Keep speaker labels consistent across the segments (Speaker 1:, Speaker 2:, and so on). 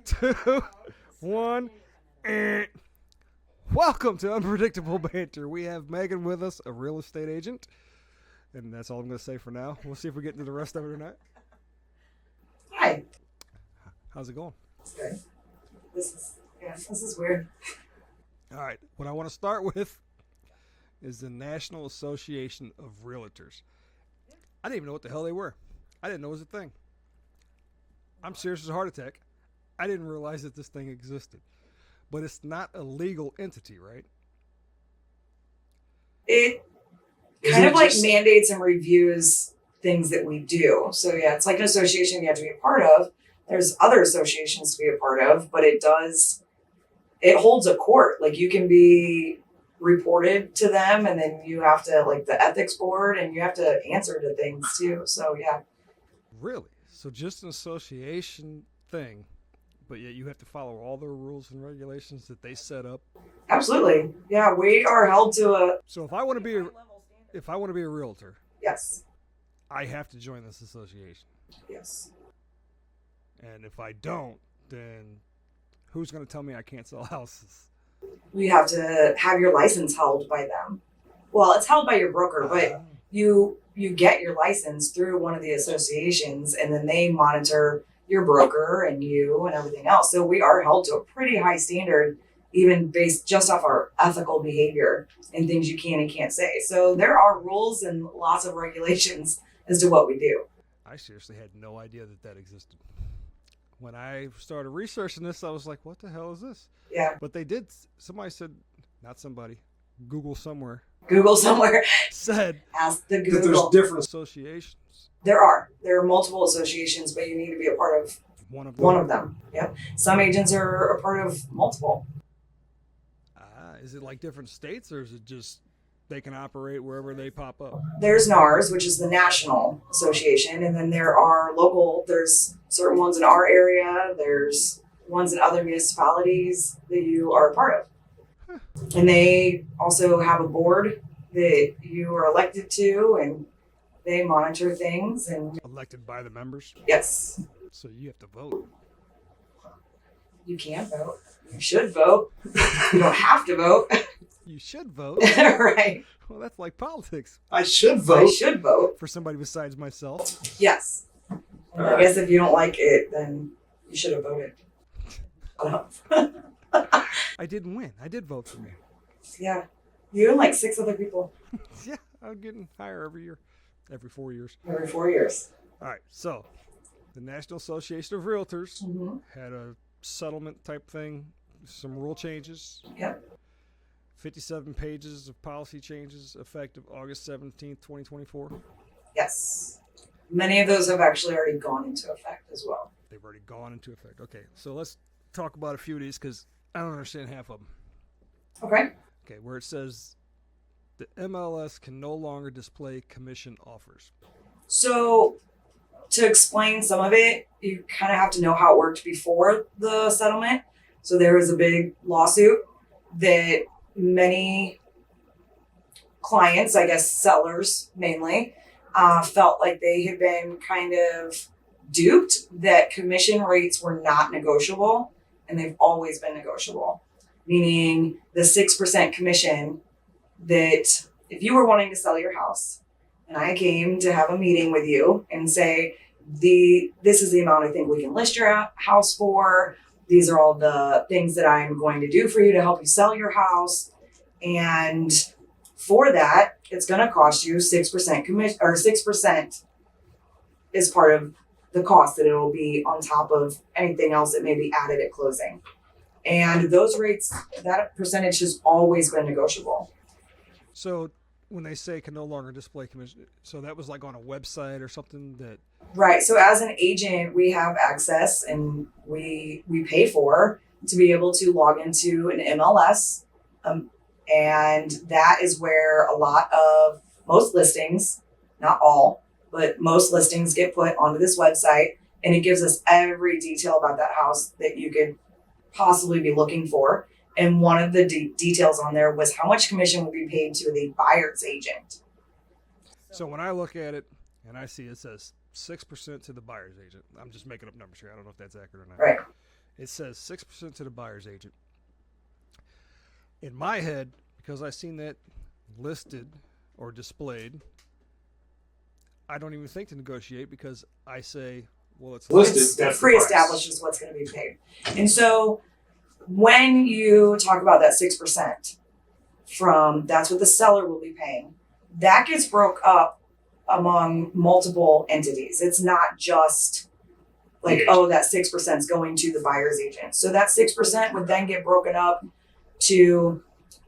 Speaker 1: Three, two, one. Welcome to Unpredictable Banter. We have Megan with us, a real estate agent. And that's all I'm going to say for now. We'll see if we get into the rest of it or not.
Speaker 2: Hi.
Speaker 1: How's it going?
Speaker 2: It's good. This is weird.
Speaker 1: All right. What I want to start with is the National Association of Realtors. I didn't even know what the hell they were. I didn't know it was a thing. I'm serious as a heart attack. I didn't realize that this thing existed. But it's not a legal entity, right?
Speaker 2: It kind of like mandates and reviews things that we do. So yeah, it's like an association you have to be a part of. There's other associations to be a part of, but it holds a court. Like you can be reported to them and then you have to, like the ethics board, and you have to answer to things too. So yeah.
Speaker 1: Really? So just an association thing, but yet you have to follow all the rules and regulations that they set up?
Speaker 2: Absolutely. Yeah, we are held to a...
Speaker 1: So if I want to be a realtor,
Speaker 2: yes,
Speaker 1: I have to join this association.
Speaker 2: yes.
Speaker 1: And if I don't, then who's going to tell me I can't sell houses?
Speaker 2: You have to have your license held by them. Well, it's held by your broker, but you get your license through one of the associations, and then they monitor your broker and you and everything else. So we are held to a pretty high standard, even based just off our ethical behavior and things you can and can't say. So there are rules and lots of regulations as to what we do.
Speaker 1: I seriously had no idea that existed. When I started researching this, I was like, what the hell is this?
Speaker 2: Yeah.
Speaker 1: But somebody said, not somebody, Google somewhere said
Speaker 2: ask the
Speaker 1: that there's
Speaker 2: Google.
Speaker 1: different associations.
Speaker 2: There are multiple associations, but you need to be a part of one of them. Yep. Some agents are a part of multiple.
Speaker 1: Is it like different states, or is it just they can operate wherever they pop up?
Speaker 2: There's NARS, which is the National Association, and then there are local. There's certain ones in our area. There's ones in other municipalities that you are a part of. And they also have a board that you are elected to, and they monitor things. And
Speaker 1: elected by the members?
Speaker 2: Yes.
Speaker 1: So you have to vote.
Speaker 2: You can vote. You should vote. You don't have to vote.
Speaker 1: You should vote.
Speaker 2: Right.
Speaker 1: Well, that's like politics.
Speaker 3: I should vote.
Speaker 2: I should vote.
Speaker 1: For somebody besides myself.
Speaker 2: Yes. And I guess if you don't like it, then you should have voted.
Speaker 1: I didn't win. I did vote for me.
Speaker 2: Yeah. You and like 6 other people.
Speaker 1: Yeah, I'm getting higher every year. Every 4 years.
Speaker 2: Every 4 years.
Speaker 1: All right, so the National Association of Realtors had a settlement type thing, some rule changes.
Speaker 2: Yep.
Speaker 1: 57 pages of policy changes effective August 17th, 2024.
Speaker 2: Yes. Many of those have actually already gone into effect as well.
Speaker 1: They've already gone into effect. Okay, so let's talk about a few of these because I don't understand half of them.
Speaker 2: Okay.
Speaker 1: Okay, where it says the MLS can no longer display commission offers.
Speaker 2: So to explain some of it, you kind of have to know how it worked before the settlement. So there was a big lawsuit that many clients, I guess sellers mainly, felt like they had been kind of duped, that commission rates were not negotiable, and they've always been negotiable. Meaning the 6% commission that if you were wanting to sell your house and I came to have a meeting with you and say, this is the amount I think we can list your house for. These are all the things that I'm going to do for you to help you sell your house. And for that, it's going to cost you 6% commission, or 6% is part of the cost that it will be on top of anything else that may be added at closing. And those rates, that percentage has always been negotiable.
Speaker 1: So when they say can no longer display commission, so that was like on a website or something that...
Speaker 2: Right. So as an agent, we have access, and we pay for to be able to log into an MLS. And that is where most listings, not all, but most listings get put onto this website, and it gives us every detail about that house that you could possibly be looking for. And one of the details on there was how much commission would be paid to the buyer's agent.
Speaker 1: So when I look at it and I see it says 6% to the buyer's agent. I'm just making up numbers here. I don't know if that's accurate or not.
Speaker 2: Right.
Speaker 1: It says 6% to the buyer's agent. In my head, because I've seen that listed or displayed, I don't even think to negotiate because I say, well, it's
Speaker 3: Listed, that's the
Speaker 2: pre-establishes what's going to be paid. And so when you talk about that 6% that's what the seller will be paying, that gets broke up among multiple entities. It's not just like,
Speaker 3: Yeah.
Speaker 2: oh, that 6% is going to the buyer's agent. So that 6% would then get broken up to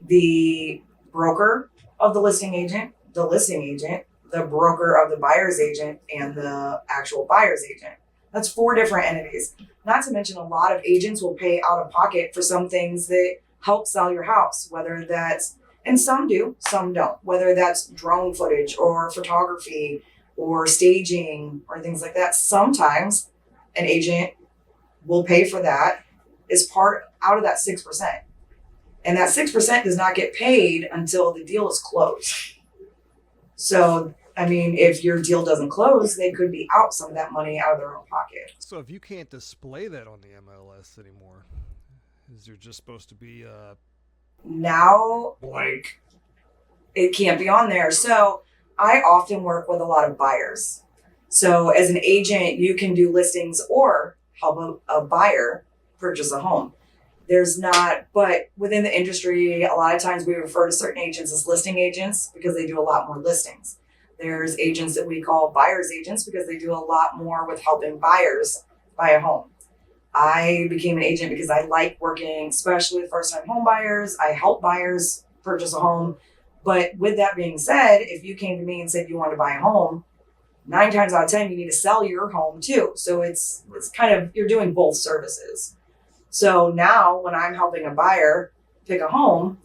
Speaker 2: the broker of the listing agent, the broker of the buyer's agent, and the actual buyer's agent. That's 4 different entities. Not to mention, a lot of agents will pay out of pocket for some things that help sell your house, whether that's, and some do, some don't, whether that's drone footage or photography or staging or things like that. Sometimes an agent will pay for that as part out of that 6%. And that 6% does not get paid until the deal is closed. So, I mean, if your deal doesn't close, they could be out some of that money out of their own pocket.
Speaker 1: So if you can't display that on the MLS anymore, is there just supposed to be
Speaker 2: Now
Speaker 3: blank.
Speaker 2: it can't be on there. So I often work with a lot of buyers. So as an agent, you can do listings or help a buyer purchase a home. There's not, but within the industry, a lot of times we refer to certain agents as listing agents because they do a lot more listings. There's agents that we call buyer's agents because they do a lot more with helping buyers buy a home. I became an agent because I like working, especially with first-time home buyers. I help buyers purchase a home. But with that being said, if you came to me and said you want to buy a home, 9 times out of 10, you need to sell your home too. So it's kind of, you're doing both services. So now when I'm helping a buyer pick a home,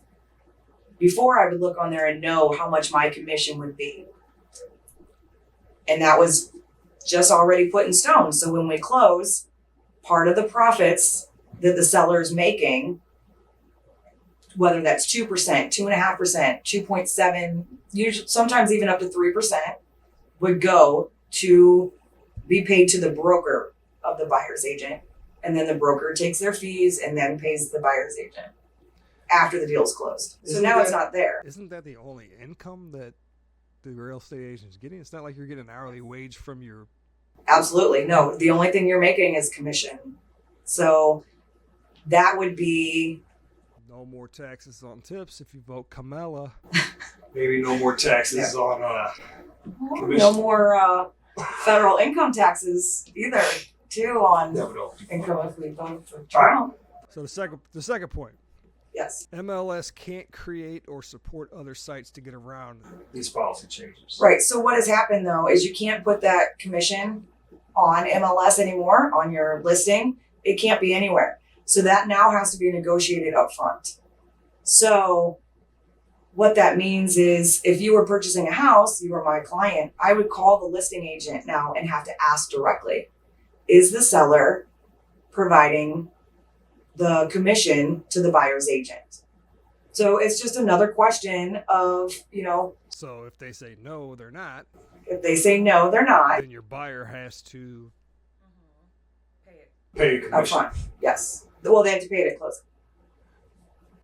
Speaker 2: before I would look on there and know how much my commission would be. And that was just already put in stone. So when we close, part of the profits that the seller is making, whether that's 2%, 2.5%, 2.7, usually sometimes even up to 3%, would go to be paid to the broker of the buyer's agent. And then the broker takes their fees and then pays the buyer's agent after the deal's closed. So
Speaker 1: Isn't
Speaker 2: now it's
Speaker 1: that-
Speaker 2: not there.
Speaker 1: Isn't that the only income that the real estate agent's getting? It's not like you're getting an hourly wage from your.
Speaker 2: Absolutely. No, the only thing you're making is commission. So that would be,
Speaker 1: No more taxes on tips if you vote Kamala.
Speaker 3: Maybe no more taxes on
Speaker 2: no
Speaker 3: commission.
Speaker 2: more federal income taxes either, too, on
Speaker 3: That would all be fine.
Speaker 2: income if we vote for Trump.
Speaker 1: So the second point,
Speaker 2: Yes.
Speaker 1: MLS can't create or support other sites to get around.
Speaker 3: These policy changes.
Speaker 2: Right. So what has happened though is you can't put that commission on MLS anymore on your listing. It can't be anywhere. So that now has to be negotiated up front. So what that means is if you were purchasing a house, you were my client, I would call the listing agent now and have to ask directly, is the seller providing the commission to the buyer's agent? So it's just another question of,
Speaker 1: So if they say no, they're not,
Speaker 2: if they say no, they're not.
Speaker 1: then your buyer has to.
Speaker 3: Pay a
Speaker 2: Up
Speaker 3: commission.
Speaker 2: front, yes. Well, they have to pay it at closing,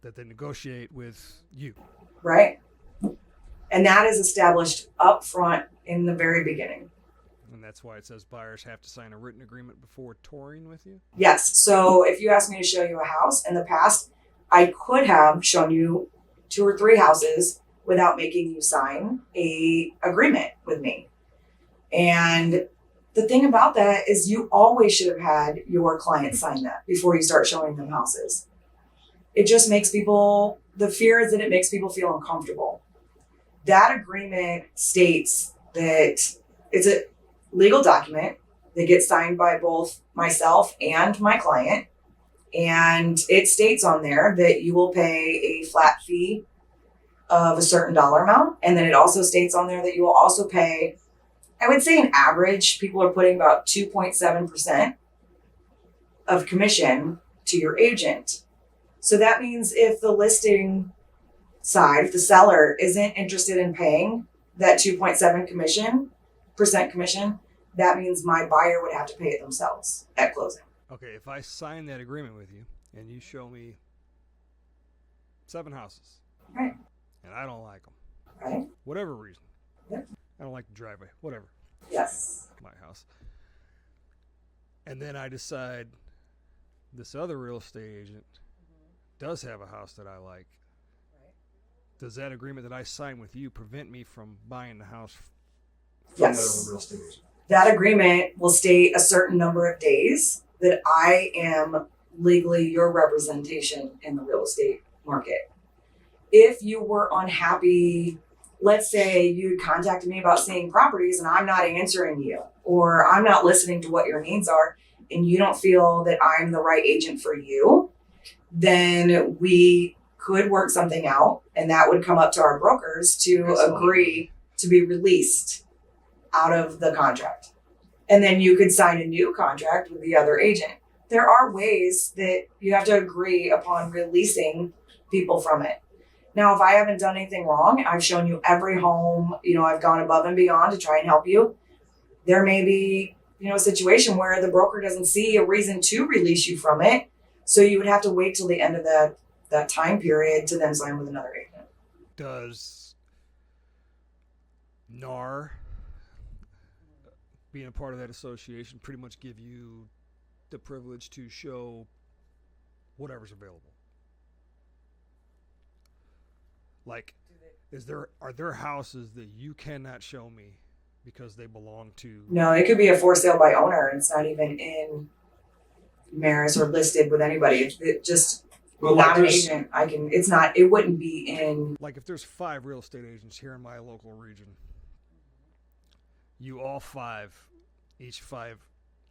Speaker 1: That they negotiate with you.
Speaker 2: right? And that is established up front in the very beginning.
Speaker 1: And that's why it says buyers have to sign a written agreement before touring with you.
Speaker 2: Yes. So if you asked me to show you a house in the past, I could have shown you 2 or 3 houses without making you sign a agreement with me. And the thing about that is you always should have had your client sign that before you start showing them houses. It just makes people, the fear is that it makes people feel uncomfortable. That agreement states that it's a legal document that gets signed by both myself and my client. And it states on there that you will pay a flat fee of a certain dollar amount. And then it also states on there that you will also pay, I would say an average, people are putting about 2.7% of commission to your agent. So that means if the listing side, if the seller isn't interested in paying that 2.7% commission, that means my buyer would have to pay it themselves at closing.
Speaker 1: Okay, if I sign that agreement with you and you show me 7 houses,
Speaker 2: Right.
Speaker 1: and I don't like them,
Speaker 2: Right?
Speaker 1: whatever reason,
Speaker 2: Yep.
Speaker 1: I don't like the driveway, whatever,
Speaker 2: Yes.
Speaker 1: my house, and then I decide this other real estate agent does have a house that I like, does that agreement that I sign with you prevent me from buying the house?
Speaker 3: From the
Speaker 2: Yes.
Speaker 3: real estate agent.
Speaker 2: That agreement will state a certain number of days that I am legally your representation in the real estate market. If you were unhappy, let's say you contacted me about seeing properties and I'm not answering you, or I'm not listening to what your needs are, and you don't feel that I'm the right agent for you, then we could work something out, and that would come up to our brokers to agree to be released out of the contract. And then you could sign a new contract with the other agent. There are ways that you have to agree upon releasing people from it. Now, if I haven't done anything wrong, I've shown you every home, I've gone above and beyond to try and help you. There may be, a situation where the broker doesn't see a reason to release you from it. So you would have to wait till the end of that time period to then sign with another agent.
Speaker 1: Does NAR, being a part of that association, pretty much give you the privilege to show whatever's available? Like, are there houses that you cannot show me because they belong to?
Speaker 2: No, it could be a for sale by owner. It's not even in Maris or listed with anybody. It just
Speaker 3: But
Speaker 2: not
Speaker 3: like
Speaker 2: an
Speaker 3: there's,
Speaker 2: agent. It wouldn't be in.
Speaker 1: Like, if there's 5 real estate agents here in my local region, each 5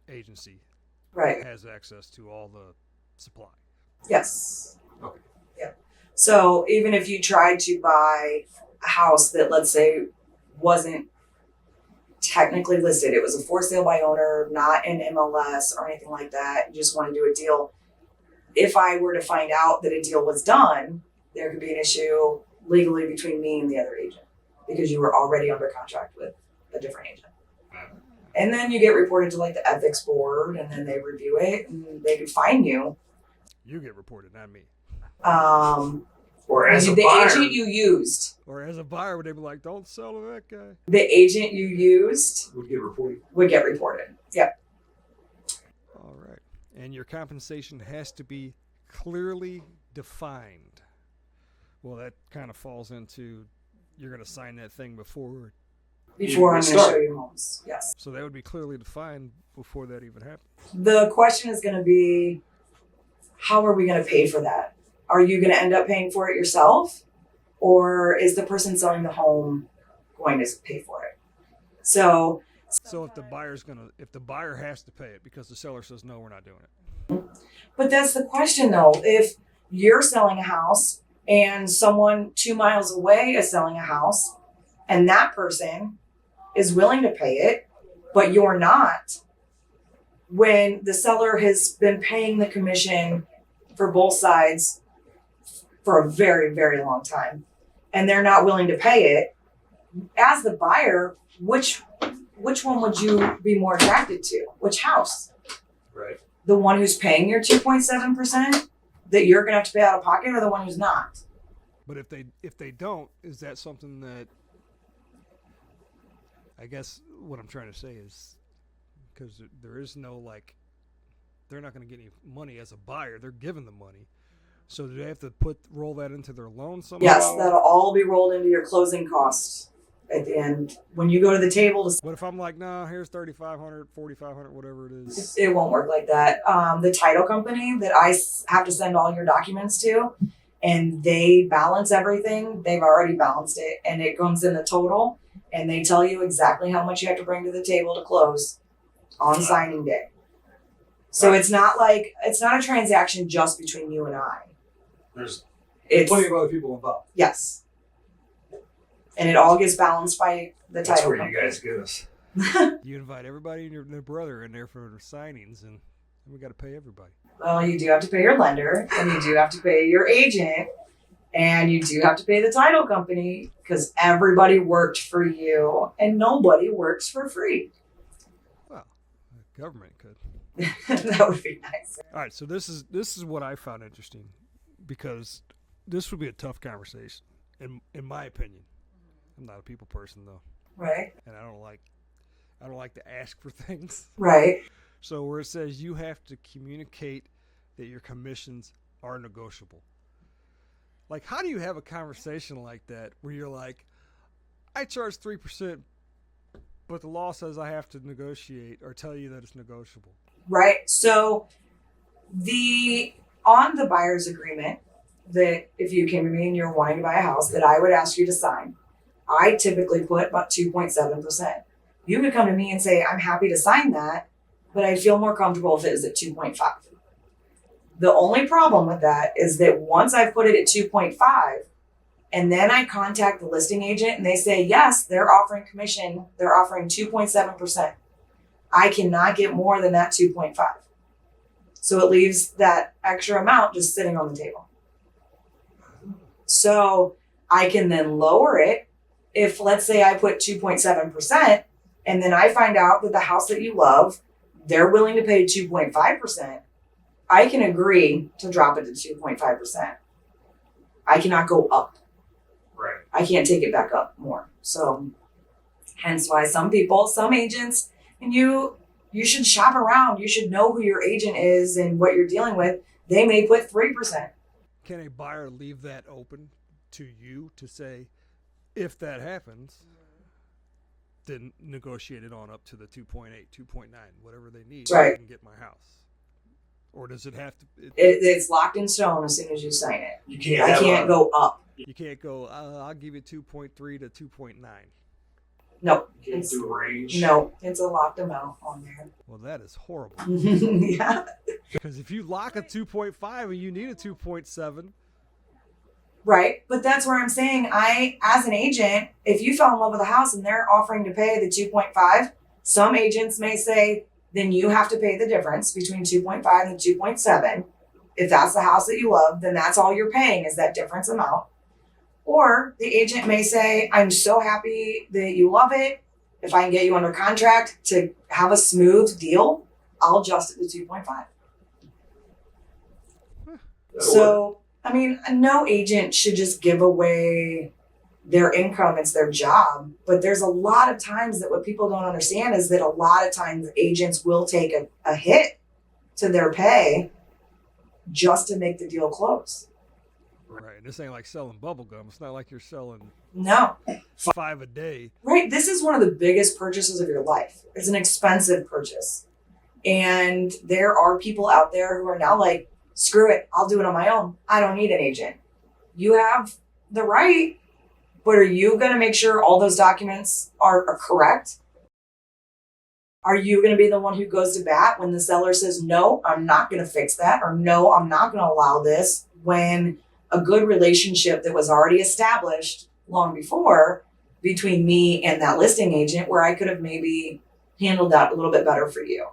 Speaker 1: agency
Speaker 2: Right.
Speaker 1: has access to all the supply.
Speaker 2: Yes.
Speaker 3: Okay.
Speaker 2: Yeah. So even if you tried to buy a house that, let's say, wasn't technically listed, it was a for sale by owner, not in MLS or anything like that, you just want to do a deal. If I were to find out that a deal was done, there could be an issue legally between me and the other agent because you were already under contract with a different agent. And then you get reported to like the ethics board, and then they review it, and they could fine you.
Speaker 1: You get reported, not me.
Speaker 3: or as a
Speaker 2: The
Speaker 3: buyer,
Speaker 2: agent you used,
Speaker 1: Or as a buyer, would they be like, don't sell to that guy?
Speaker 2: the agent you used
Speaker 3: would get reported.
Speaker 2: would get reported. Yep.
Speaker 1: All right. And your compensation has to be clearly defined. Well, that kind of falls into you're going to sign that thing before.
Speaker 2: Before I'm going to
Speaker 3: start.
Speaker 2: show you homes. Yes.
Speaker 1: So that would be clearly defined before that even happens.
Speaker 2: The question is going to be, how are we going to pay for that? Are you going to end up paying for it yourself? Or is the person selling the home going to pay for it? So
Speaker 1: So if the buyer has to pay it because the seller says, no, we're not doing it.
Speaker 2: but that's the question though. If you're selling a house and someone 2 miles away is selling a house and that person is willing to pay it, but you're not, when the seller has been paying the commission for both sides for a very, very long time, and they're not willing to pay it, as the buyer, which one would you be more attracted to? Which house?
Speaker 3: Right.
Speaker 2: The one who's paying your 2.7% that you're gonna have to pay out of pocket, or the one who's not?
Speaker 1: But if they don't, is that something that, I guess what I'm trying to say is, because there is no they're not going to get any money as a buyer. They're given the money. So do they have to roll that into their loan somehow?
Speaker 2: Yes, that'll all be rolled into your closing costs at the end. When you go to the table to,
Speaker 1: What if I'm like, nah, here's $3,500, $4,500, whatever it is.
Speaker 2: it won't work like that. The title company that I have to send all your documents to, and they balance everything, they've already balanced it, and it comes in the total, and they tell you exactly how much you have to bring to the table to close on signing day. So it's not a transaction just between you and I.
Speaker 3: There's
Speaker 2: It's
Speaker 3: plenty of other people involved.
Speaker 2: yes. And it all gets balanced by the
Speaker 3: That's
Speaker 2: title
Speaker 3: where
Speaker 2: company.
Speaker 3: you guys get us.
Speaker 1: You invite everybody and their brother in there for signings, and we got to pay everybody.
Speaker 2: Well, you do have to pay your lender, and you do have to pay your agent, and you do have to pay the title company, because everybody worked for you and nobody works for free.
Speaker 1: Government could.
Speaker 2: That would be nice.
Speaker 1: All right, so this is what I found interesting, because this would be a tough conversation, in my opinion. I'm not a people person though,
Speaker 2: Right.
Speaker 1: and I don't like to ask for things.
Speaker 2: Right.
Speaker 1: So where it says you have to communicate that your commissions are negotiable. Like, how do you have a conversation like that where you're like, I charge 3%, but the law says I have to negotiate or tell you that it's negotiable?
Speaker 2: Right. So on the buyer's agreement, that if you came to me and you're wanting to buy a house, that I would ask you to sign, I typically put about 2.7%. You could come to me and say, I'm happy to sign that, but I'd feel more comfortable if it was at 2.5. The only problem with that is that once I put it at 2.5, and then I contact the listing agent and they say, yes, they're offering commission, they're offering 2.7%. I cannot get more than that 2.5. So it leaves that extra amount just sitting on the table. So I can then lower it if, let's say, I put 2.7%, and then I find out that the house that you love, they're willing to pay 2.5%. I can agree to drop it to 2.5%. I cannot go up.
Speaker 3: Right.
Speaker 2: I can't take it back up more. So hence why some agents, and you should shop around. You should know who your agent is and what you're dealing with. They may put 3%.
Speaker 1: Can a buyer leave that open to you to say, if that happens, then negotiate it on up to the 2.8, 2.9, whatever they need, so I
Speaker 2: Right.
Speaker 1: can get my house? Or does it have to?
Speaker 2: It's locked in stone as soon as you sign it.
Speaker 3: You can't.
Speaker 2: I can't go up.
Speaker 1: You can't go, I'll give you 2.3 to 2.9.
Speaker 2: No.
Speaker 3: You can't do a range.
Speaker 2: No, it's a locked amount on there.
Speaker 1: Well, that is horrible.
Speaker 2: Yeah.
Speaker 1: Because if you lock a 2.5 and you need a 2.7,
Speaker 2: Right. But that's where I'm saying as an agent, if you fell in love with a house and they're offering to pay the 2.5, some agents may say, then you have to pay the difference between 2.5 and the 2.7. If that's the house that you love, then that's all you're paying is that difference amount. Or the agent may say, I'm so happy that you love it. If I can get you under contract to have a smooth deal, I'll adjust it to 2.5. So, I mean, no agent should just give away their income. It's their job. But there's a lot of times that what people don't understand is that a lot of times agents will take a hit to their pay just to make the deal close.
Speaker 1: right, this ain't like selling bubble gum. It's not like you're selling
Speaker 2: No.
Speaker 1: 5 a day.
Speaker 2: Right. This is one of the biggest purchases of your life. It's an expensive purchase. And there are people out there who are now like, screw it, I'll do it on my own. I don't need an agent. You have the right, but are you going to make sure all those documents are correct? Are you going to be the one who goes to bat when the seller says, no, I'm not going to fix that, or no, I'm not going to allow this, when a good relationship that was already established long before between me and that listing agent, where I could have maybe handled that a little bit better for you?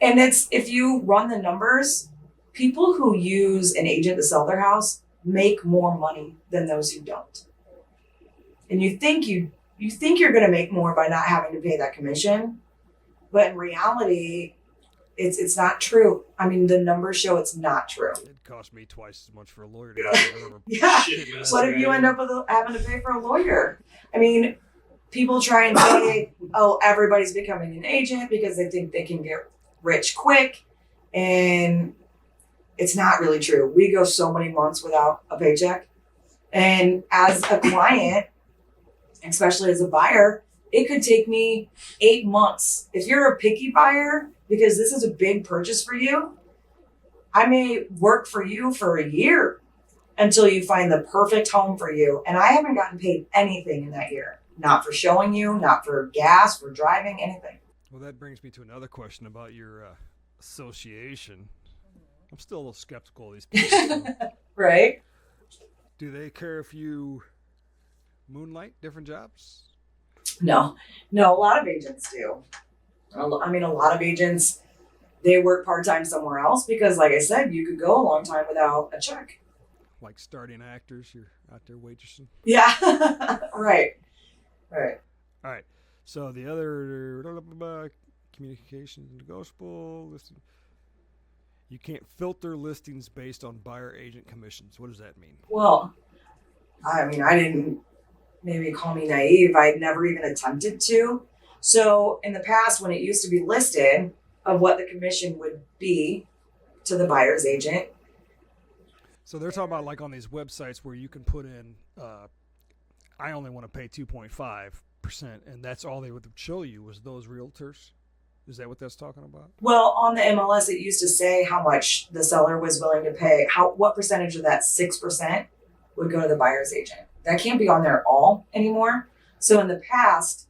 Speaker 2: And if you run the numbers, people who use an agent to sell their house make more money than those who don't. And you think you're going to make more by not having to pay that commission, but in reality, it's not true. I mean, the numbers show it's not true.
Speaker 1: It cost me twice as much for a lawyer to
Speaker 2: Yeah.
Speaker 3: Shit, yes,
Speaker 2: What if you end up with having to pay for a lawyer? I mean, people try and say, oh, everybody's becoming an agent because they think they can get rich quick. And it's not really true. We go so many months without a paycheck. And as a client, especially as a buyer, it could take me 8 months. If you're a picky buyer, because this is a big purchase for you, I may work for you for a year until you find the perfect home for you. And I haven't gotten paid anything in that year. Not for showing you, not for gas, for driving, anything.
Speaker 1: Well, that brings me to another question about your association. I'm still a little skeptical of these people.
Speaker 2: Right?
Speaker 1: Do they care if you moonlight different jobs?
Speaker 2: No, a lot of agents do. I mean, a lot of agents, they work part-time somewhere else because, like I said, you could go a long time without a check.
Speaker 1: Like starting actors, you're out there waitressing?
Speaker 2: Yeah, right.
Speaker 1: All right. So the other communications negotiable. Listing. You can't filter listings based on buyer agent commissions. What does that mean?
Speaker 2: Well, I mean, I didn't, maybe call me naive. I'd never even attempted to. So in the past, when it used to be listed of what the commission would be to the buyer's agent.
Speaker 1: So they're talking about like on these websites where you can put in, I only want to pay 2.5%, and that's all they would show you was those realtors. Is that what that's talking about?
Speaker 2: Well, on the MLS, it used to say how much the seller was willing to pay. What percentage of that 6% would go to the buyer's agent? That can't be on there at all anymore. So in the past,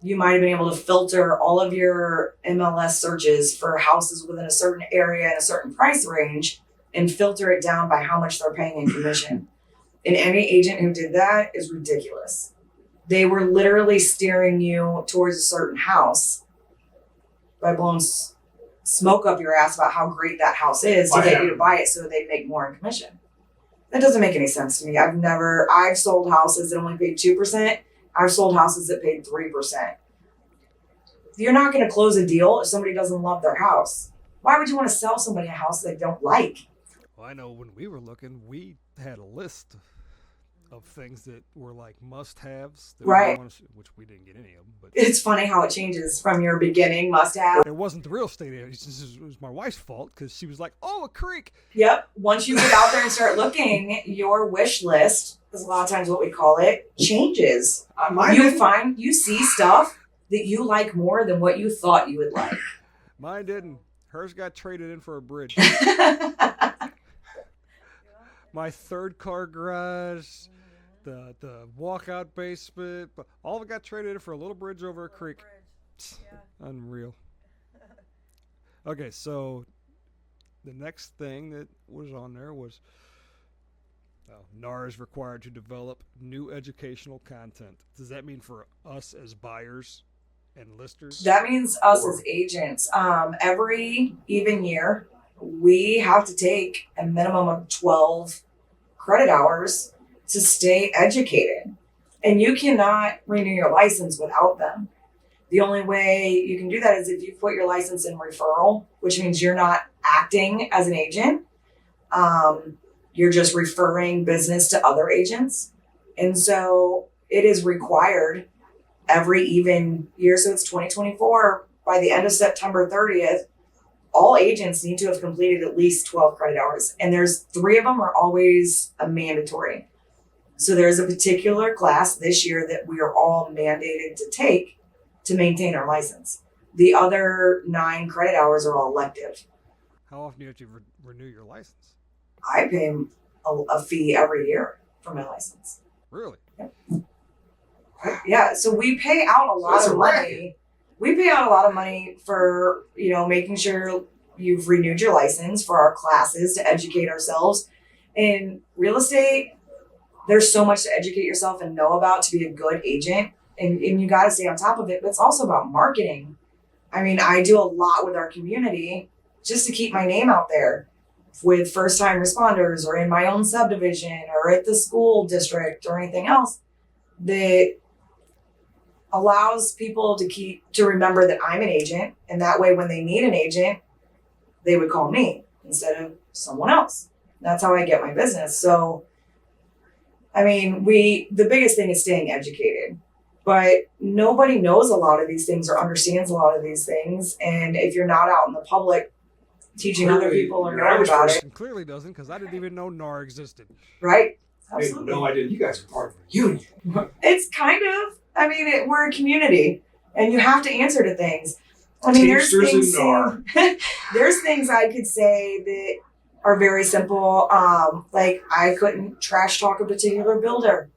Speaker 2: you might have been able to filter all of your MLS searches for houses within a certain area and a certain price range and filter it down by how much they're paying in commission. And any agent who did that is ridiculous. They were literally steering you towards a certain house by blowing smoke up your ass about how great that house is to get you to buy it so they make more in commission. That doesn't make any sense to me. I've sold houses that only paid 2%. I've sold houses that paid 3%. You're not going to close a deal if somebody doesn't love their house. Why would you want to sell somebody a house they don't like?
Speaker 1: Well, I know when we were looking, we had a list of things that were like must-haves, that
Speaker 2: right?
Speaker 1: Which we didn't get any of them. But
Speaker 2: it's funny how it changes from your beginning must-have.
Speaker 1: It wasn't the real estate agent. It was my wife's fault because she was like, "Oh, a creek."
Speaker 2: Yep. Once you get out there and start looking, your wish list is a lot of times what we call it changes. You see stuff that you like more than what you thought you would like.
Speaker 1: Mine didn't. Hers got traded in for a bridge. My third car garage, the walkout basement, but all of it got traded in for a little bridge over a creek. Yeah. Unreal. Okay, so the next thing that was on there was NAR is required to develop new educational content. Does that mean for us as buyers and listers?
Speaker 2: That means us as agents. Every even year, we have to take a minimum of 12 credit hours to stay educated. And you cannot renew your license without them. The only way you can do that is if you put your license in referral, which means you're not acting as an agent. You're just referring business to other agents. And so it is required every even year. So it's 2024. By the end of September 30th, all agents need to have completed at least 12 credit hours. And there's 3 of them are always a mandatory. So there's a particular class this year that we are all mandated to take to maintain our license. The other 9 credit hours are all elective.
Speaker 1: How often do you have to renew your license?
Speaker 2: I pay a fee every year for my license.
Speaker 1: Really?
Speaker 2: Yep. Yeah. So we pay out a lot of money. We pay out a lot of money for, making sure you've renewed your license, for our classes to educate ourselves. In real estate, there's so much to educate yourself and know about to be a good agent. And you got to stay on top of it. But it's also about marketing. I mean, I do a lot with our community just to keep my name out there with first-time responders or in my own subdivision or at the school district or anything else that allows people to remember that I'm an agent. And that way, when they need an agent, they would call me instead of someone else. That's how I get my business. So, I mean, the biggest thing is staying educated. But nobody knows a lot of these things or understands a lot of these things. And if you're not out in the public teaching other people or knowing about it.
Speaker 1: Clearly doesn't, because I didn't even know NAR existed.
Speaker 2: Right?
Speaker 3: Absolutely. No, I didn't. You guys are part of a union.
Speaker 2: It's kind of, we're a community and you have to answer to things. I mean, there's things I could say that are very simple. Like I couldn't trash talk a particular builder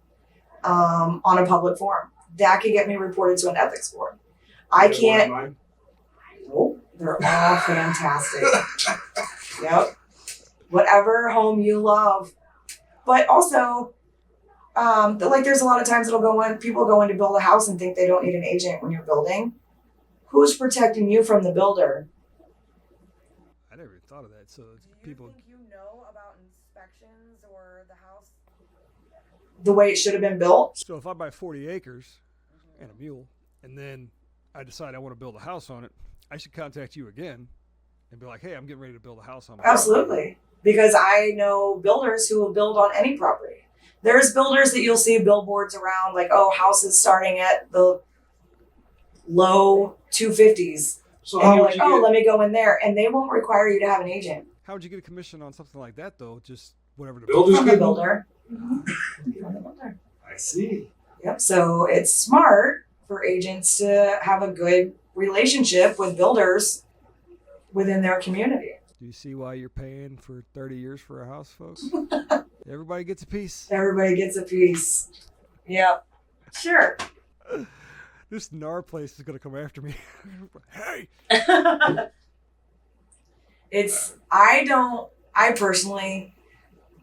Speaker 2: on a public forum. That could get me reported to an ethics board. I can't. Nope, they're all fantastic. Yep. Whatever home you love. But also, there's a lot of times people go in to build a house and think they don't need an agent when you're building. Who's protecting you from the builder?
Speaker 1: I never even thought of that. So people.
Speaker 2: Do you think you know about inspections or the house the way it should have been built?
Speaker 1: So if I buy 40 acres and a mule, and then I decide I want to build a house on it, I should contact you again and be like, hey, I'm getting ready to build a house on my property.
Speaker 2: Absolutely. Because I know builders who will build on any property. There's builders that you'll see billboards around like, oh, houses starting at the low 250s.
Speaker 3: So
Speaker 2: And
Speaker 3: how
Speaker 2: you're
Speaker 3: would
Speaker 2: like,
Speaker 3: you
Speaker 2: oh,
Speaker 3: get?
Speaker 2: let me go in there. And they won't require you to have an agent
Speaker 1: How would you get a commission on something like that, though? Just whatever the
Speaker 3: Builders
Speaker 2: from the
Speaker 3: good?
Speaker 2: builder. From the builder.
Speaker 3: I see.
Speaker 2: Yep. So it's smart for agents to have a good relationship with builders within their community.
Speaker 1: Do you see why you're paying for 30 years for a house, folks? Everybody gets a piece.
Speaker 2: Everybody gets a piece. Yep. Sure.
Speaker 1: This NAR place is going to come after me. Hey!
Speaker 2: I personally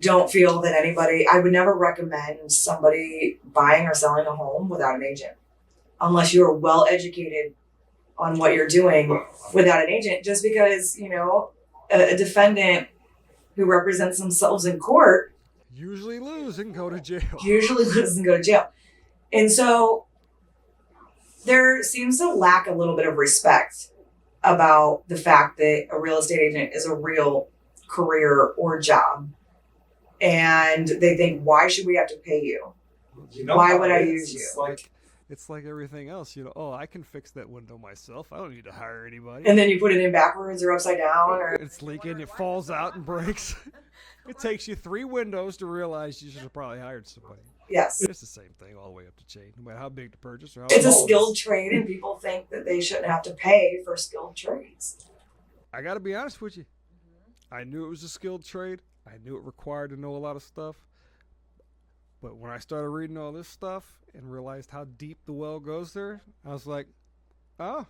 Speaker 2: don't feel that I would never recommend somebody buying or selling a home without an agent. Unless you're well educated on what you're doing without an agent. Just because, a defendant who represents themselves in court
Speaker 1: Usually lose and go to jail.
Speaker 2: usually doesn't go to jail. And so there seems to lack a little bit of respect about the fact that a real estate agent is a real career or job. And they think, why should we have to pay you? Why
Speaker 3: how
Speaker 2: would I
Speaker 3: it
Speaker 2: use
Speaker 3: is.
Speaker 2: you?
Speaker 3: It's like,
Speaker 1: It's like everything else, Oh, I can fix that window myself. I don't need to hire anybody.
Speaker 2: And then you put it in backwards or upside down or
Speaker 1: It's leaking, it falls out and breaks. It takes you 3 windows to realize you should have probably hired somebody.
Speaker 2: yes.
Speaker 1: It's the same thing all the way up the chain, no matter how big the purchase or how
Speaker 2: It's a
Speaker 1: small it
Speaker 2: skilled
Speaker 1: is.
Speaker 2: trade and people think that they shouldn't have to pay for skilled trades.
Speaker 1: I got to be honest with you. I knew it was a skilled trade. I knew it required to know a lot of stuff. But when I started reading all this stuff and realized how deep the well goes there, I was like, oh,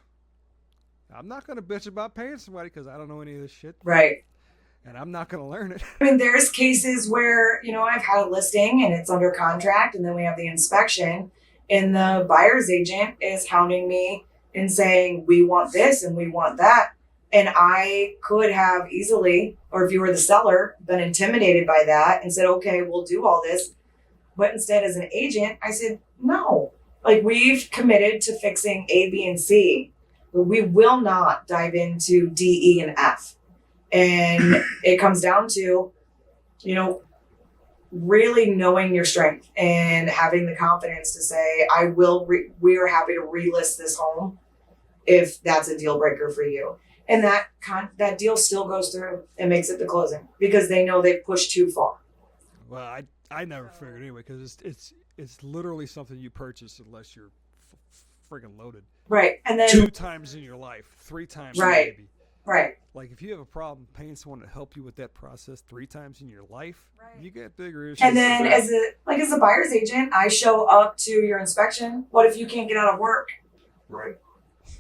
Speaker 1: I'm not going to bitch about paying somebody because I don't know any of this shit.
Speaker 2: Right.
Speaker 1: And I'm not going to learn it.
Speaker 2: I mean, there's cases where, I've had a listing and it's under contract and then we have the inspection and the buyer's agent is hounding me and saying, we want this and we want that. And I could have easily, or if you were the seller, been intimidated by that and said, okay, we'll do all this. But instead, as an agent, I said, no, like we've committed to fixing A, B, and C, but we will not dive into D, E, and F. And it comes down to, really knowing your strength and having the confidence to say, we are happy to relist this home if that's a deal breaker for you. And that deal still goes through and makes it to closing because they know they've pushed too far.
Speaker 1: Well, I never figured anyway because it's literally something you purchase unless you're friggin' loaded.
Speaker 2: Right. And then
Speaker 1: 2 times in your life, 3 times
Speaker 2: Right.
Speaker 1: maybe.
Speaker 2: Right.
Speaker 1: Like if you have a problem paying someone to help you with that process 3 times in your life,
Speaker 2: Right.
Speaker 1: you get bigger issues.
Speaker 2: And then as a buyer's agent, I show up to your inspection. What if you can't get out of work?
Speaker 3: right.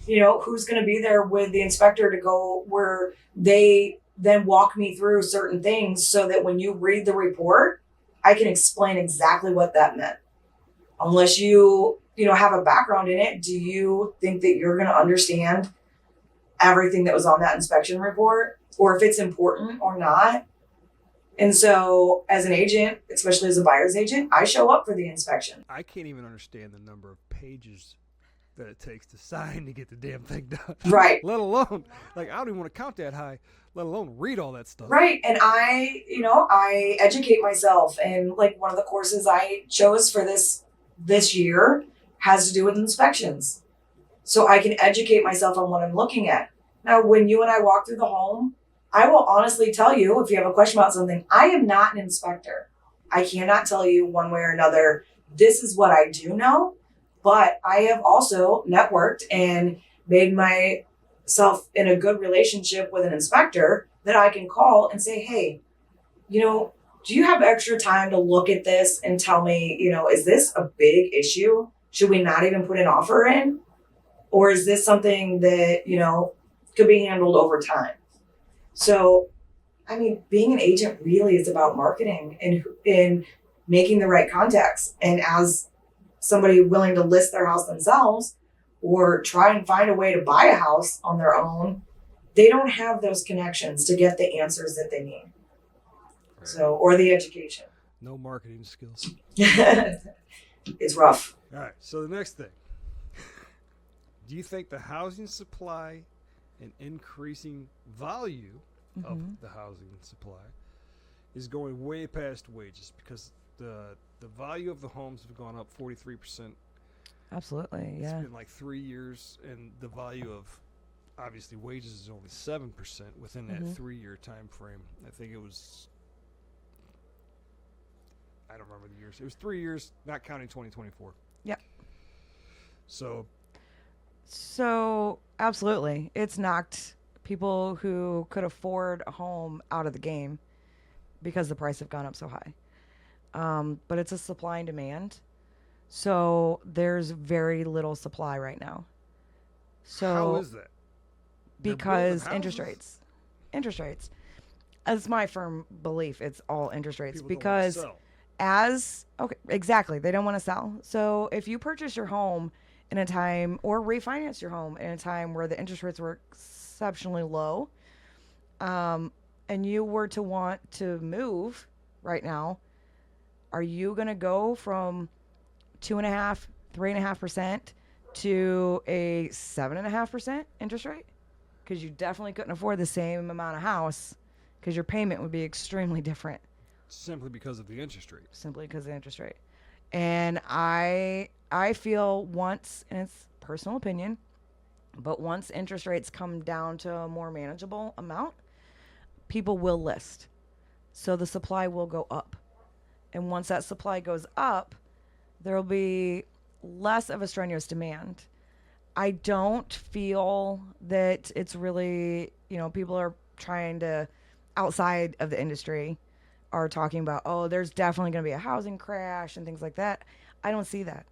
Speaker 2: Who's going to be there with the inspector to go where they then walk me through certain things so that when you read the report, I can explain exactly what that meant. Unless you have a background in it, do you think that you're going to understand everything that was on that inspection report or if it's important or not? And so as an agent, especially as a buyer's agent, I show up for the inspection.
Speaker 1: I can't even understand the number of pages that it takes to sign to get the damn thing done.
Speaker 2: Right.
Speaker 1: Let alone, like, I don't even want to count that high, let alone read all that stuff.
Speaker 2: Right. And I educate myself. And like one of the courses I chose for this year has to do with inspections. So I can educate myself on what I'm looking at. Now, when you and I walk through the home, I will honestly tell you, if you have a question about something, I am not an inspector. I cannot tell you one way or another, this is what I do know. But I have also networked and made myself in a good relationship with an inspector that I can call and say, hey, do you have extra time to look at this and tell me, is this a big issue? Should we not even put an offer in? Or is this something that, could be handled over time? So, I mean, being an agent really is about marketing and making the right contacts. And as somebody willing to list their house themselves or try and find a way to buy a house on their own, they don't have those connections to get the answers that they need.
Speaker 1: Right.
Speaker 2: So, or the education.
Speaker 1: No marketing skills.
Speaker 2: It's rough.
Speaker 1: All right, so the next thing. Do you think the housing supply an increasing value of the housing supply is going way past wages because the value of the homes have gone up 43%.
Speaker 4: Absolutely, yeah.
Speaker 1: It's been like 3 years, and the value of obviously wages is only 7% within that 3-year time frame. I think it was, I don't remember the years. It was 3 years, not counting 2024.
Speaker 4: Yep.
Speaker 1: So
Speaker 4: absolutely, it's knocked people who could afford a home out of the game because the price have gone up so high. But it's a supply and demand. So there's very little supply right now. So
Speaker 1: how is that? They're
Speaker 4: because
Speaker 1: building
Speaker 4: interest
Speaker 1: houses?
Speaker 4: rates. It's my firm belief. It's all interest rates
Speaker 1: People don't wanna
Speaker 4: because exactly, they don't want to sell. So if you purchase your home in a time or refinance your home in a time where the interest rates were exceptionally low, and you were to want to move right now, are you going to go from 2.5%, 3.5% to a 7.5% interest rate? Because you definitely couldn't afford the same amount of house because your payment would be extremely different.
Speaker 1: Simply because of the interest rate.
Speaker 4: Simply because of the interest rate. And I feel once, and it's personal opinion, but once interest rates come down to a more manageable amount, people will list. So the supply will go up. And once that supply goes up, there will be less of a strenuous demand. I don't feel that it's really, people are trying to, outside of the industry, are talking about, oh, there's definitely going to be a housing crash and things like that. I don't see that.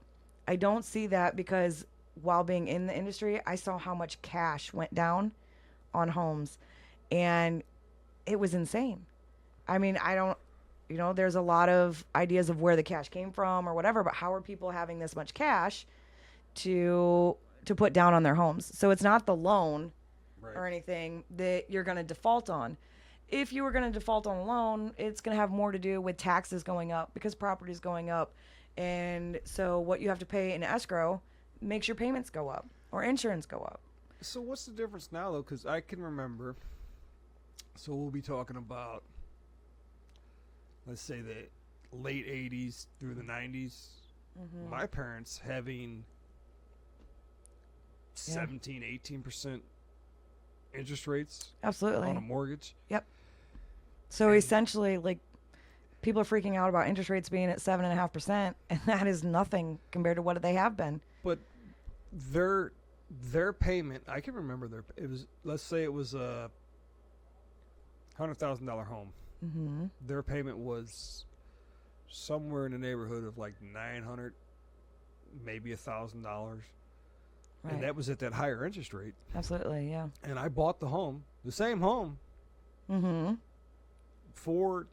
Speaker 4: I don't see that because while being in the industry, I saw how much cash went down on homes, and it was insane. I mean, there's a lot of ideas of where the cash came from or whatever, but how are people having this much cash to put down on their homes? So it's not the loan or anything that you're going to default on. If you were going to default on a loan, it's going to have more to do with taxes going up because property is going up. And so what you have to pay in escrow makes your payments go up or insurance go up.
Speaker 1: So what's the difference now, though? Because I can remember, so we'll be talking about, let's say, the late 80s through the 90s. My parents having 17, 18% interest rates
Speaker 4: Absolutely.
Speaker 1: on a mortgage.
Speaker 4: Yep. So essentially, like, people are freaking out about interest rates being at 7.5%, and that is nothing compared to what they have been.
Speaker 1: But their payment, I can remember let's say it was a $100,000 home. Their payment was somewhere in the neighborhood of like $900, maybe $1,000.
Speaker 4: Right.
Speaker 1: And that was at that higher interest rate.
Speaker 4: Absolutely, yeah.
Speaker 1: And I bought the same home, for,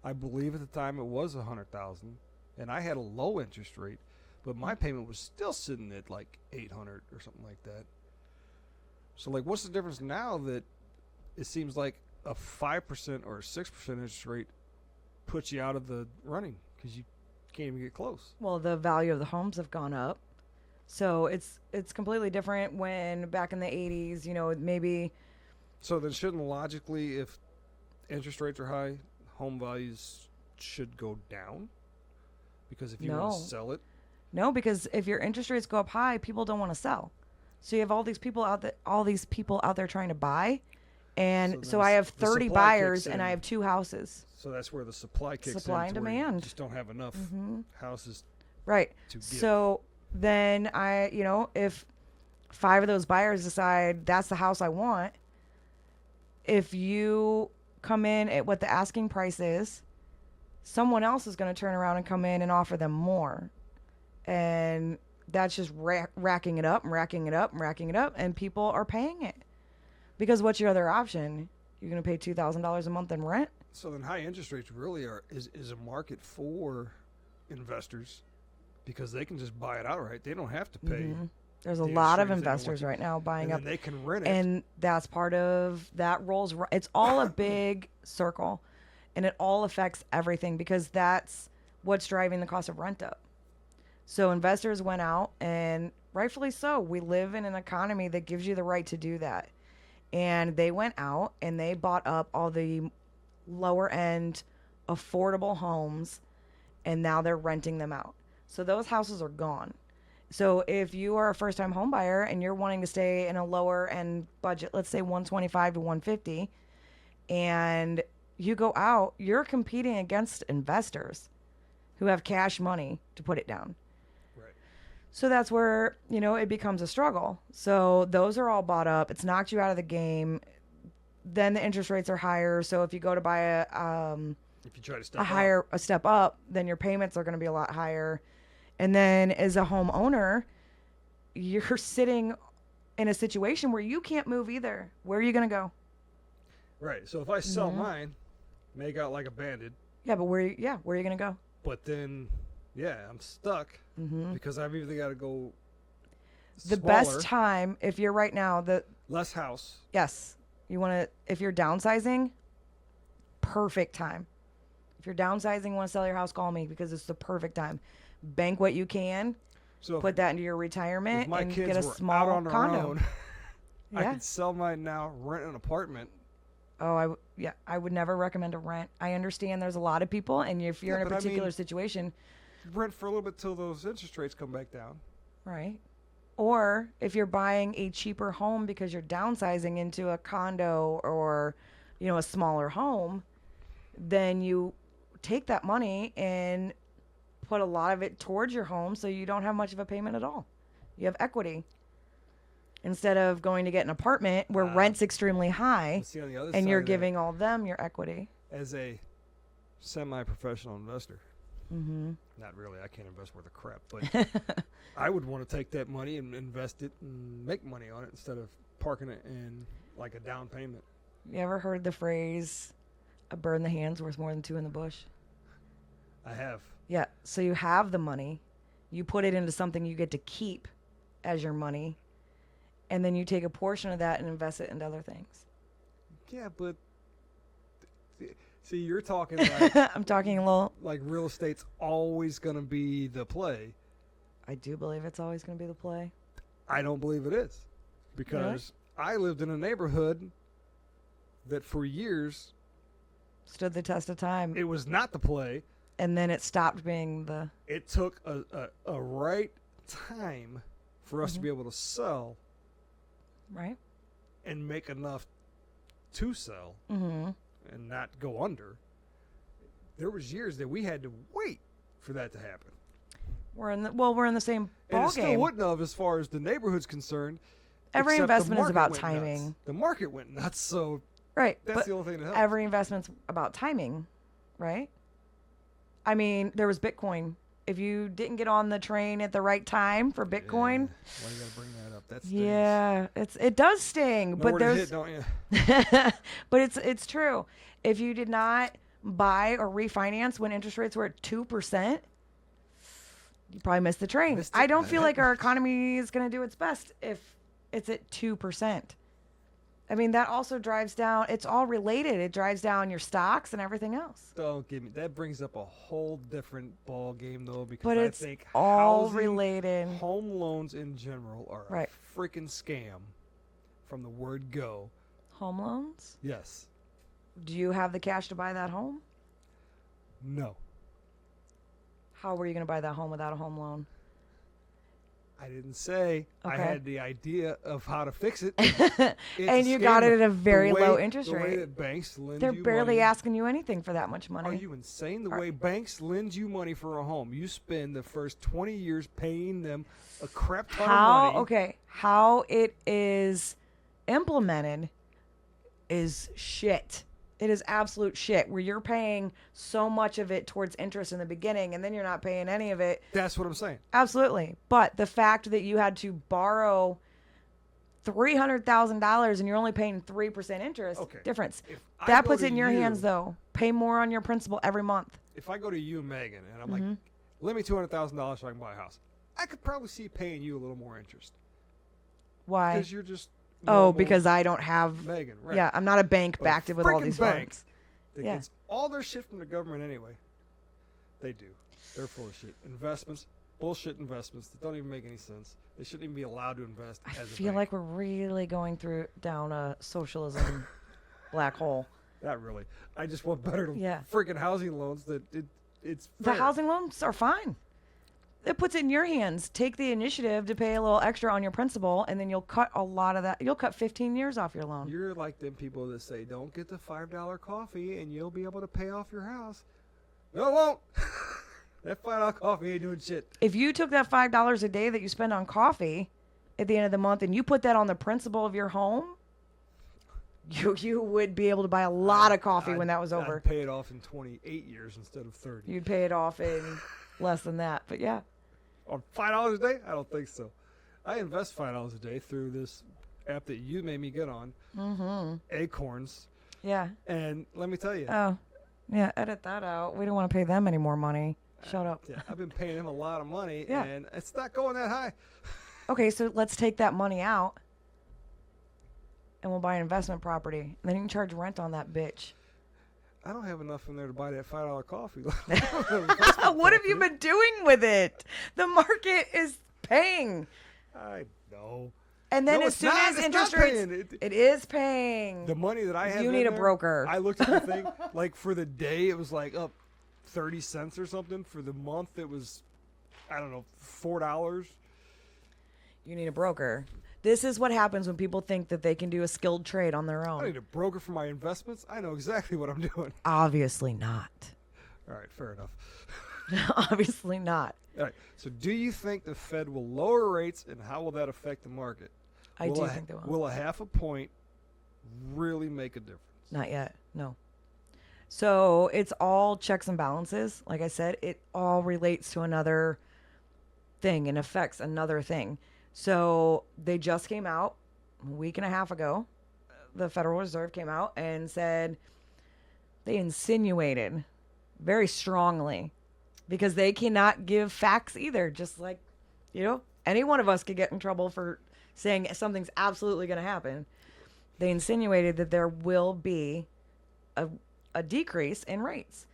Speaker 1: I believe at the time it was $100,000, and I had a low interest rate, but my payment was still sitting at like $800 or something like that. So like, what's the difference now that it seems like a 5% or a 6% interest rate puts you out of the running because you can't even get close?
Speaker 4: Well, the value of the homes have gone up. So it's completely different when back in the 80s, maybe.
Speaker 1: So then shouldn't logically, if interest rates are high, home values should go down? Because if you want to sell it?
Speaker 4: No, because if your interest rates go up high, people don't want to sell. So you have all these people out there trying to buy. And so I have 30 buyers and I have 2 houses.
Speaker 1: So that's where the supply kicks in.
Speaker 4: Supply and demand.
Speaker 1: You just don't have enough houses.
Speaker 4: Right.
Speaker 1: To give.
Speaker 4: So then if 5 of those buyers decide that's the house I want, if you come in at what the asking price is, someone else is going to turn around and come in and offer them more. And that's just racking it up and racking it up and racking it up, and people are paying it. Because what's your other option? You're going to pay $2,000 a month in rent?
Speaker 1: So then high interest rates really is a market for investors because they can just buy it outright. They don't have to pay.
Speaker 4: There's a lot of investors right now buying up.
Speaker 1: And they can rent it.
Speaker 4: And that's part of that rolls. It's all a big circle, and it all affects everything because that's what's driving the cost of rent up. So investors went out, and rightfully so. We live in an economy that gives you the right to do that. and they went out and they bought up all the lower end affordable homes, and now they're renting them out. So those houses are gone. So if you are a first time home buyer and you're wanting to stay in a lower end budget, let's say 125 to 150, and you go out, you're competing against investors who have cash money to put it down.
Speaker 1: Right.
Speaker 4: So that's where, it becomes a struggle. So those are all bought up. It's knocked you out of the game. Then the interest rates are higher. So if you go to buy
Speaker 1: If you try to step
Speaker 4: a step up, then your payments are going to be a lot higher. And then as a homeowner, you're sitting in a situation where you can't move either. Where are you going to go?
Speaker 1: Right. So if I sell mine, make out like a bandit,
Speaker 4: Yeah, but where are you going to go?
Speaker 1: but then, I'm stuck because I've either got to go
Speaker 4: The best time, if you're right now,
Speaker 1: less house.
Speaker 4: yes, if you're downsizing, perfect time. If you're downsizing, want to sell your house, call me because it's the perfect time. Bank what you can,
Speaker 1: So
Speaker 4: put that into your retirement,
Speaker 1: if my
Speaker 4: and
Speaker 1: kids
Speaker 4: get a
Speaker 1: were out
Speaker 4: small
Speaker 1: on their
Speaker 4: condo.
Speaker 1: own, I
Speaker 4: Yeah.
Speaker 1: could sell mine now, rent an apartment.
Speaker 4: Oh, I would never recommend a rent. I understand there's a lot of people, and if you're
Speaker 1: Yeah,
Speaker 4: in a
Speaker 1: but I
Speaker 4: particular
Speaker 1: mean-
Speaker 4: situation,
Speaker 1: Rent for a little bit till those interest rates come back down.
Speaker 4: right? Or if you're buying a cheaper home because you're downsizing into a condo or, a smaller home, then you take that money and put a lot of it towards your home so you don't have much of a payment at all. You have equity. Instead of going to get an apartment where rent's extremely high
Speaker 1: But see, on the other
Speaker 4: and
Speaker 1: side
Speaker 4: you're
Speaker 1: of that,
Speaker 4: giving all them your equity.
Speaker 1: as a semi-professional investor. Not really. I can't invest worth a crap, but I would want to take that money and invest it and make money on it instead of parking it in like a down payment.
Speaker 4: You ever heard the phrase, a bird in the hand's worth more than two in the bush?
Speaker 1: I have.
Speaker 4: Yeah. So you have the money, you put it into something you get to keep as your money, and then you take a portion of that and invest it into other things.
Speaker 1: Yeah, but see, you're talking like
Speaker 4: I'm talking a little.
Speaker 1: like real estate's always going to be the play.
Speaker 4: I do believe it's always going to be the play.
Speaker 1: I don't believe it is because I lived in a neighborhood that for years
Speaker 4: Stood the test of time,
Speaker 1: it was not the play.
Speaker 4: and then it stopped being the.
Speaker 1: It took a right time for us to be able to sell
Speaker 4: Right?
Speaker 1: and make enough to sell
Speaker 4: Mm-hmm.
Speaker 1: and not go under. There was years that we had to wait for that to happen.
Speaker 4: We're in the same
Speaker 1: And
Speaker 4: ball
Speaker 1: it still
Speaker 4: game.
Speaker 1: wouldn't have as far as the neighborhood's concerned.
Speaker 4: Every
Speaker 1: except the
Speaker 4: investment is
Speaker 1: market
Speaker 4: about
Speaker 1: went
Speaker 4: timing.
Speaker 1: nuts. The market went nuts, so
Speaker 4: Right.
Speaker 1: that's
Speaker 4: But
Speaker 1: the only thing that helps.
Speaker 4: every investment's about timing, right? I mean, there was Bitcoin. If you didn't get on the train at the right time for Bitcoin,
Speaker 1: Why you gotta bring that up? That's
Speaker 4: yeah, it does sting. But
Speaker 1: to
Speaker 4: there's
Speaker 1: hit, don't you?
Speaker 4: but it's true. If you did not buy or refinance when interest rates were at 2%, you probably missed the train.
Speaker 1: Missed it
Speaker 4: I don't
Speaker 1: by
Speaker 4: feel
Speaker 1: that
Speaker 4: like our
Speaker 1: much.
Speaker 4: economy is going to do its best if it's at 2%. I mean, that also drives down, it's all related. It drives down your stocks and everything else.
Speaker 1: Don't give me that. Brings up a whole different ball game though, because
Speaker 4: But
Speaker 1: I
Speaker 4: it's
Speaker 1: think
Speaker 4: all
Speaker 1: housing,
Speaker 4: related.
Speaker 1: home loans in general are
Speaker 4: Right.
Speaker 1: a freaking scam from the word go.
Speaker 4: Home loans?
Speaker 1: Yes.
Speaker 4: Do you have the cash to buy that home?
Speaker 1: No.
Speaker 4: How were you going to buy that home without a home loan?
Speaker 1: I didn't say. I
Speaker 4: Okay.
Speaker 1: had the idea of how to fix it.
Speaker 4: And you got it at a very low interest
Speaker 1: the way
Speaker 4: rate.
Speaker 1: that banks lend
Speaker 4: They're
Speaker 1: you
Speaker 4: barely
Speaker 1: money.
Speaker 4: asking you anything for that much money.
Speaker 1: Are you insane? The
Speaker 4: Are-
Speaker 1: way banks lend you money for a home, you spend the first 20 years paying them a crap ton
Speaker 4: How
Speaker 1: of money.
Speaker 4: how it is implemented is shit. It is absolute shit where you're paying so much of it towards interest in the beginning and then you're not paying any of it.
Speaker 1: That's what I'm saying.
Speaker 4: Absolutely. But the fact that you had to borrow $300,000 and you're only paying 3% interest
Speaker 1: Okay.
Speaker 4: difference.
Speaker 1: If I
Speaker 4: That
Speaker 1: go
Speaker 4: puts
Speaker 1: to
Speaker 4: it in your
Speaker 1: you-
Speaker 4: hands though. Pay more on your principal every month.
Speaker 1: If I go to you, Megan, and I'm
Speaker 4: Mm-hmm.
Speaker 1: like, lend me $200,000 so I can buy a house, I could probably see paying you a little more interest
Speaker 4: Why?
Speaker 1: because you're just
Speaker 4: Oh,
Speaker 1: normal
Speaker 4: because I don't have.
Speaker 1: Megan, right?
Speaker 4: Yeah, I'm not a bank
Speaker 1: But
Speaker 4: backed it with all
Speaker 1: freaking
Speaker 4: these
Speaker 1: bank
Speaker 4: funds.
Speaker 1: that
Speaker 4: Yeah.
Speaker 1: gets all their shit from the government anyway. They do. They're full of shit. Investments, bullshit investments that don't even make any sense. They shouldn't even be allowed to invest.
Speaker 4: I
Speaker 1: as a
Speaker 4: feel
Speaker 1: bank.
Speaker 4: like we're really going down a socialism black hole.
Speaker 1: Not really. I just want better
Speaker 4: Yeah.
Speaker 1: freaking housing loans. It's
Speaker 4: The
Speaker 1: fair.
Speaker 4: housing loans are fine. It puts it in your hands. Take the initiative to pay a little extra on your principal, and then you'll cut a lot of that. You'll cut 15 years off your loan.
Speaker 1: You're like them people that say, "Don't get the $5 coffee, and you'll be able to pay off your house." No, it won't. That $5 coffee ain't doing shit.
Speaker 4: If you took that $5 a day that you spend on coffee at the end of the month and you put that on the principal of your home, you would be able to buy a lot of coffee when that was over.
Speaker 1: I'd pay it off in 28 years instead of 30.
Speaker 4: You'd pay it off in less than that. But yeah.
Speaker 1: On $5 a day? I don't think so. I invest $5 a day through this app that you made me get on, Acorns.
Speaker 4: Yeah.
Speaker 1: And let me tell you,
Speaker 4: Oh, yeah. Edit that out. We don't want to pay them any more money. Shut up.
Speaker 1: yeah, I've been paying him a lot of money,
Speaker 4: Yeah.
Speaker 1: and it's not going that high.
Speaker 4: Okay, so let's take that money out and we'll buy an investment property. And then you can charge rent on that bitch.
Speaker 1: I don't have enough in there to buy that $5 coffee.
Speaker 4: What have you been doing with it? The market is paying.
Speaker 1: I know.
Speaker 4: And then
Speaker 1: No,
Speaker 4: as
Speaker 1: it's
Speaker 4: soon
Speaker 1: not.
Speaker 4: as
Speaker 1: It's
Speaker 4: interest
Speaker 1: not
Speaker 4: rates,
Speaker 1: paying.
Speaker 4: it is paying.
Speaker 1: The money that I have
Speaker 4: You
Speaker 1: in
Speaker 4: need a
Speaker 1: there,
Speaker 4: broker.
Speaker 1: I looked at the thing, like for the day, it was like up 30 cents or something. For the month, it was, I don't know, $4.
Speaker 4: You need a broker. This is what happens when people think that they can do a skilled trade on their
Speaker 1: I
Speaker 4: own.
Speaker 1: need a broker for my investments. I know exactly what I'm doing.
Speaker 4: Obviously not.
Speaker 1: All right, fair enough.
Speaker 4: Obviously not.
Speaker 1: All right, so do you think the Fed will lower rates, and how will that affect the market?
Speaker 4: I do think they will.
Speaker 1: Will a half a point really make a difference?
Speaker 4: Not yet. No. So it's all checks and balances. Like I said, it all relates to another thing and affects another thing. So they just came out a week and a half ago. The Federal Reserve came out and said they insinuated very strongly, because they cannot give facts either. Just like, any one of us could get in trouble for saying something's absolutely going to happen. They insinuated that there will be a decrease in rates,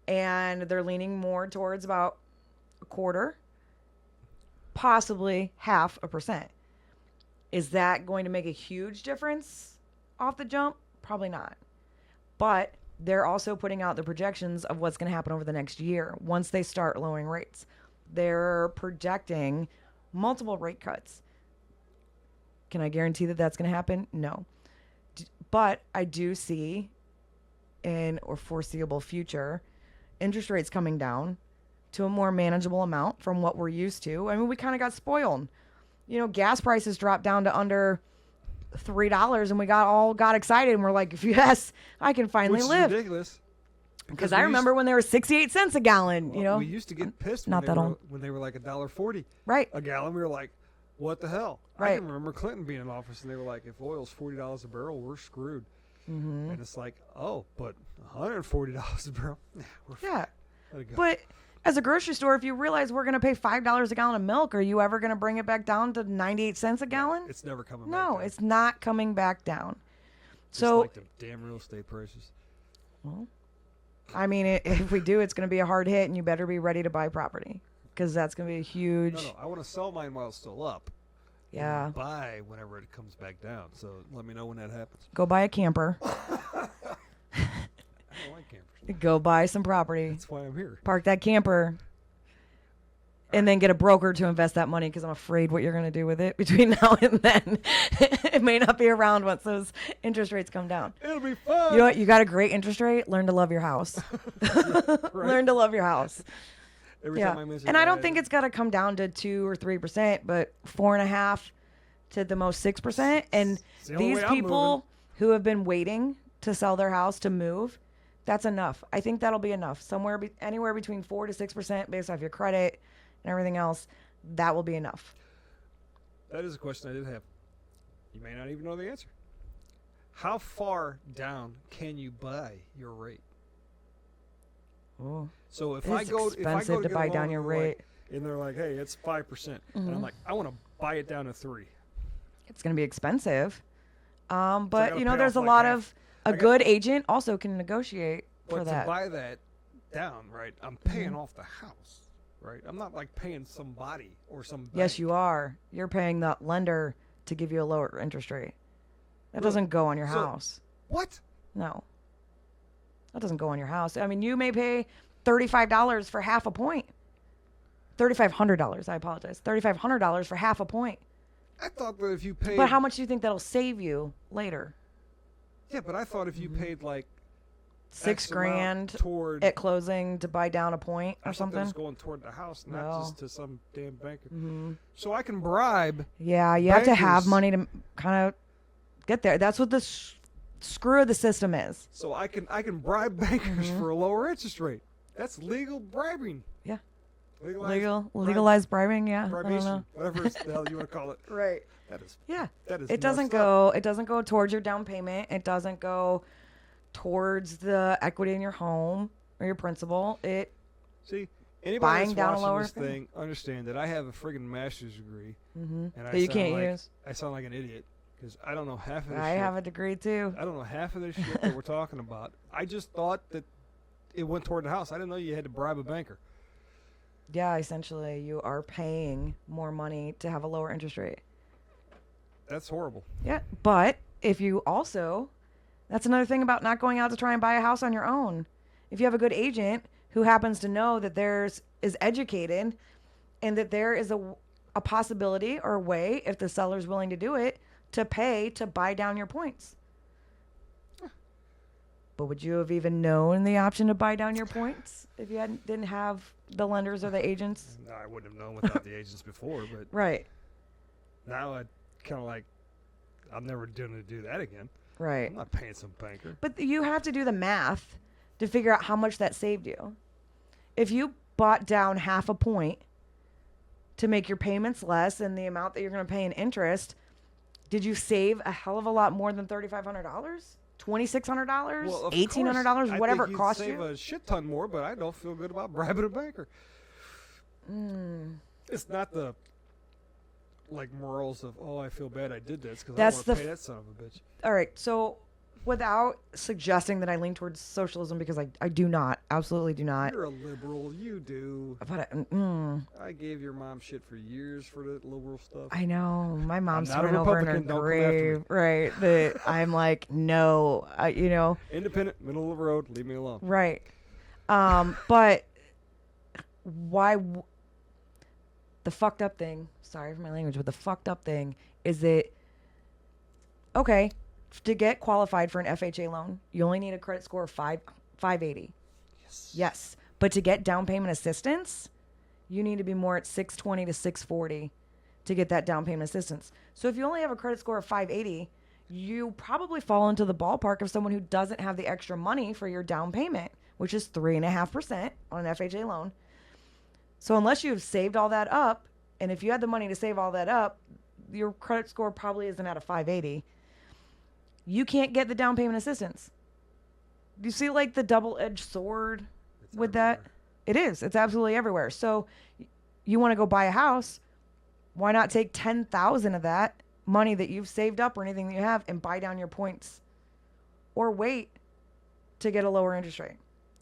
Speaker 4: and they're leaning more towards about a quarter, possibly 0.5%. Is that going to make a huge difference off the jump? Probably not. But they're also putting out the projections of what's going to happen over the next year once they start lowering rates. They're projecting multiple rate cuts. Can I guarantee that that's going to happen? No. But I do see in or foreseeable future interest rates coming down to a more manageable amount from what we're used to. I mean, we kind of got spoiled. Gas prices dropped down to under $3 and we got excited and we're like, yes, I can finally
Speaker 1: Which
Speaker 4: live.
Speaker 1: is ridiculous.
Speaker 4: Because I remember when they were 68 cents a gallon,
Speaker 1: we used to get pissed
Speaker 4: not that old.
Speaker 1: when they were like $1.40
Speaker 4: Right.
Speaker 1: a gallon. We were like, what the hell? I
Speaker 4: Right.
Speaker 1: can remember Clinton being in office and they were like, if oil's $40 a barrel, we're screwed.
Speaker 4: Mm-hmm.
Speaker 1: And it's like, oh, but $140 a barrel? Nah, we're fine.
Speaker 4: Yeah.
Speaker 1: Let it go.
Speaker 4: But as a grocery store, if you realize we're going to pay $5 a gallon of milk, are you ever going to bring it back down to 98 cents a gallon?
Speaker 1: It's never coming back
Speaker 4: No,
Speaker 1: down.
Speaker 4: it's not coming back down.
Speaker 1: Just
Speaker 4: So,
Speaker 1: like the damn real estate prices.
Speaker 4: well, I mean, if we do, it's going to be a hard hit, and you better be ready to buy property, because that's going to be a huge.
Speaker 1: No, I want to sell mine while it's still up.
Speaker 4: Yeah.
Speaker 1: And buy whenever it comes back down. So let me know when that happens.
Speaker 4: Go buy a camper.
Speaker 1: I don't like campers.
Speaker 4: Go buy some property.
Speaker 1: That's why I'm here.
Speaker 4: Park that camper. And then get a broker to invest that money, because I'm afraid what you're going to do with it between now and then. It may not be around once those interest rates come down.
Speaker 1: It'll be fun.
Speaker 4: You know what? You got a great interest rate. Learn to love your house. Learn to love your house.
Speaker 1: Every
Speaker 4: Yeah.
Speaker 1: time I mention
Speaker 4: And I don't
Speaker 1: that,
Speaker 4: think it's got to come down to 2 or 3%, but 4.5% to the most 6%. And
Speaker 1: it's the only
Speaker 4: these
Speaker 1: way I'm
Speaker 4: people who have been waiting to sell their house to move, that's enough. I think that'll be enough. Anywhere between 4 to 6% based off your credit and everything else, that will be enough.
Speaker 1: That is a question I did have. You may not even know the answer. How far down can you buy your rate?
Speaker 4: Oh,
Speaker 1: So if
Speaker 4: it's
Speaker 1: I go
Speaker 4: expensive
Speaker 1: to
Speaker 4: to
Speaker 1: get
Speaker 4: buy
Speaker 1: a
Speaker 4: down
Speaker 1: loan
Speaker 4: your
Speaker 1: and they're like-
Speaker 4: rate.
Speaker 1: and they're like, hey, it's 5%, and I'm like, I want to buy it down to 3.
Speaker 4: It's going to be expensive. But,
Speaker 1: gotta pay
Speaker 4: there's
Speaker 1: off
Speaker 4: a
Speaker 1: like
Speaker 4: lot
Speaker 1: half.
Speaker 4: of a good agent also can negotiate
Speaker 1: But
Speaker 4: for
Speaker 1: to
Speaker 4: that.
Speaker 1: buy that down, right? I'm paying
Speaker 4: Mm-hmm.
Speaker 1: off the house. right? I'm not like paying somebody or some bank.
Speaker 4: Yes, you are. You're paying the lender to give you a lower interest rate. That
Speaker 1: Really?
Speaker 4: doesn't go on your
Speaker 1: So-
Speaker 4: house.
Speaker 1: What?
Speaker 4: No. That doesn't go on your house. I mean, you may pay $35 for half a point. $3,500, I apologize. $3,500 for half a point.
Speaker 1: I thought that if you paid.
Speaker 4: But how much do you think that'll save you later?
Speaker 1: Yeah, but I thought if you paid like
Speaker 4: Six
Speaker 1: X amount
Speaker 4: grand
Speaker 1: toward
Speaker 4: at closing to buy down a point
Speaker 1: I
Speaker 4: or
Speaker 1: thought that was
Speaker 4: something?
Speaker 1: going toward the house, not
Speaker 4: No.
Speaker 1: just to some damn banker.
Speaker 4: Mm-hmm.
Speaker 1: So I can bribe.
Speaker 4: Yeah, you have to have
Speaker 1: Bankers-
Speaker 4: money to kind of get there. That's what the screw of the system is.
Speaker 1: So I can bribe bankers
Speaker 4: Mm-hmm.
Speaker 1: for a lower interest rate. That's legal bribing.
Speaker 4: Yeah.
Speaker 1: Legalized
Speaker 4: Legalized bribing, yeah. I don't
Speaker 1: bribation,
Speaker 4: know.
Speaker 1: whatever the hell you want to call it.
Speaker 4: Right.
Speaker 1: That is
Speaker 4: Yeah.
Speaker 1: that is.
Speaker 4: It doesn't
Speaker 1: messed up.
Speaker 4: go towards your down payment. It doesn't go towards the equity in your home or your principal. It
Speaker 1: See, anybody
Speaker 4: Buying
Speaker 1: that's
Speaker 4: down a
Speaker 1: watching
Speaker 4: lower
Speaker 1: this
Speaker 4: thing.
Speaker 1: thing understand that I have a friggin' master's degree, and
Speaker 4: that you can't use.
Speaker 1: I sound like an idiot because I don't know half of this.
Speaker 4: I
Speaker 1: shit.
Speaker 4: have a degree too.
Speaker 1: I don't know half of this shit that we're talking about. I just thought that it went toward the house. I didn't know you had to bribe a banker.
Speaker 4: Yeah, essentially you are paying more money to have a lower interest rate.
Speaker 1: That's horrible.
Speaker 4: Yeah, but if you also, that's another thing about not going out to try and buy a house on your own. If you have a good agent who happens to know that is educated and that there is a possibility or a way, if the seller's willing to do it, to pay to buy down your points. But would you have even known the option to buy down your points if you didn't have the lenders or the agents?
Speaker 1: No, I wouldn't have known without the agents before, but
Speaker 4: Right,
Speaker 1: now I kind of like, I'm never going to do that again.
Speaker 4: right.
Speaker 1: I'm not paying some banker.
Speaker 4: But you have to do the math to figure out how much that saved you. If you bought down half a point to make your payments less and the amount that you're going to pay in interest, did you save a hell of a lot more than $3,500? $2,600?
Speaker 1: Well, of
Speaker 4: $1,800?
Speaker 1: course, I
Speaker 4: Whatever
Speaker 1: think
Speaker 4: it cost
Speaker 1: you'd save
Speaker 4: you?
Speaker 1: a shit ton more, but I don't feel good about bribing a banker. It's not the like morals of I feel bad I did this because I
Speaker 4: That's
Speaker 1: want
Speaker 4: the
Speaker 1: to pay that son of a bitch.
Speaker 4: All right, so without suggesting that I lean towards socialism, because I do not, absolutely do not.
Speaker 1: You're a liberal, you do.
Speaker 4: But
Speaker 1: I gave your mom shit for years for the liberal stuff.
Speaker 4: I know my mom's
Speaker 1: not a
Speaker 4: turning over in her
Speaker 1: Republican, don't come after me.
Speaker 4: grave, right? That I'm like, no,
Speaker 1: Independent, middle of the road, leave me alone.
Speaker 4: right. But why? The fucked up thing. Sorry for my language, but the fucked up thing is that okay, to get qualified for an FHA loan, you only need a credit score of 580. Yes. But to get down payment assistance, you need to be more at 620 to 640 to get that down payment assistance. So if you only have a credit score of 580, you probably fall into the ballpark of someone who doesn't have the extra money for your down payment, which is 3.5% on an FHA loan. So unless you've saved all that up, and if you had the money to save all that up, your credit score probably isn't at a 580. You can't get the down payment assistance. Do you see like the double-edged sword
Speaker 1: It's
Speaker 4: with that?
Speaker 1: everywhere.
Speaker 4: It is. It's absolutely everywhere. So you want to go buy a house, why not take 10,000 of that money that you've saved up or anything that you have and buy down your points or wait to get a lower interest rate?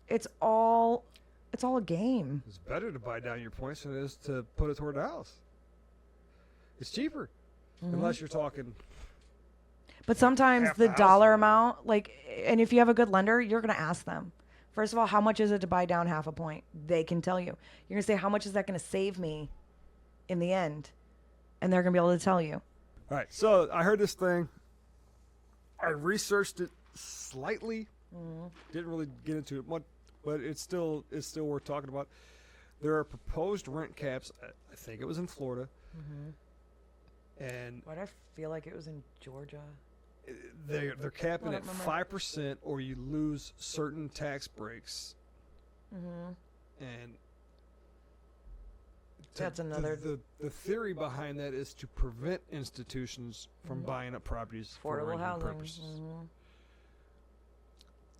Speaker 4: It's all a game.
Speaker 1: It's better to buy down your points than it is to put it toward the house. It's cheaper, unless you're talking.
Speaker 4: But sometimes
Speaker 1: half
Speaker 4: the
Speaker 1: the house
Speaker 4: dollar
Speaker 1: value.
Speaker 4: amount, and if you have a good lender, you're going to ask them. First of all, how much is it to buy down half a point? They can tell you. You're going to say, how much is that going to save me in the end? And they're going to be able to tell you.
Speaker 1: All right, so I heard this thing. I researched it slightly. Didn't really get into it much, but it's still worth talking about. There are proposed rent caps. I think it was in Florida, and
Speaker 4: Why do I feel like it was in Georgia?
Speaker 1: they're capping
Speaker 4: I
Speaker 1: at
Speaker 4: don't remember.
Speaker 1: 5%, or you lose certain tax breaks. And
Speaker 4: That's another-
Speaker 1: The theory behind that is to prevent institutions from buying up properties for
Speaker 4: Affordable
Speaker 1: rental
Speaker 4: housing.
Speaker 1: purposes.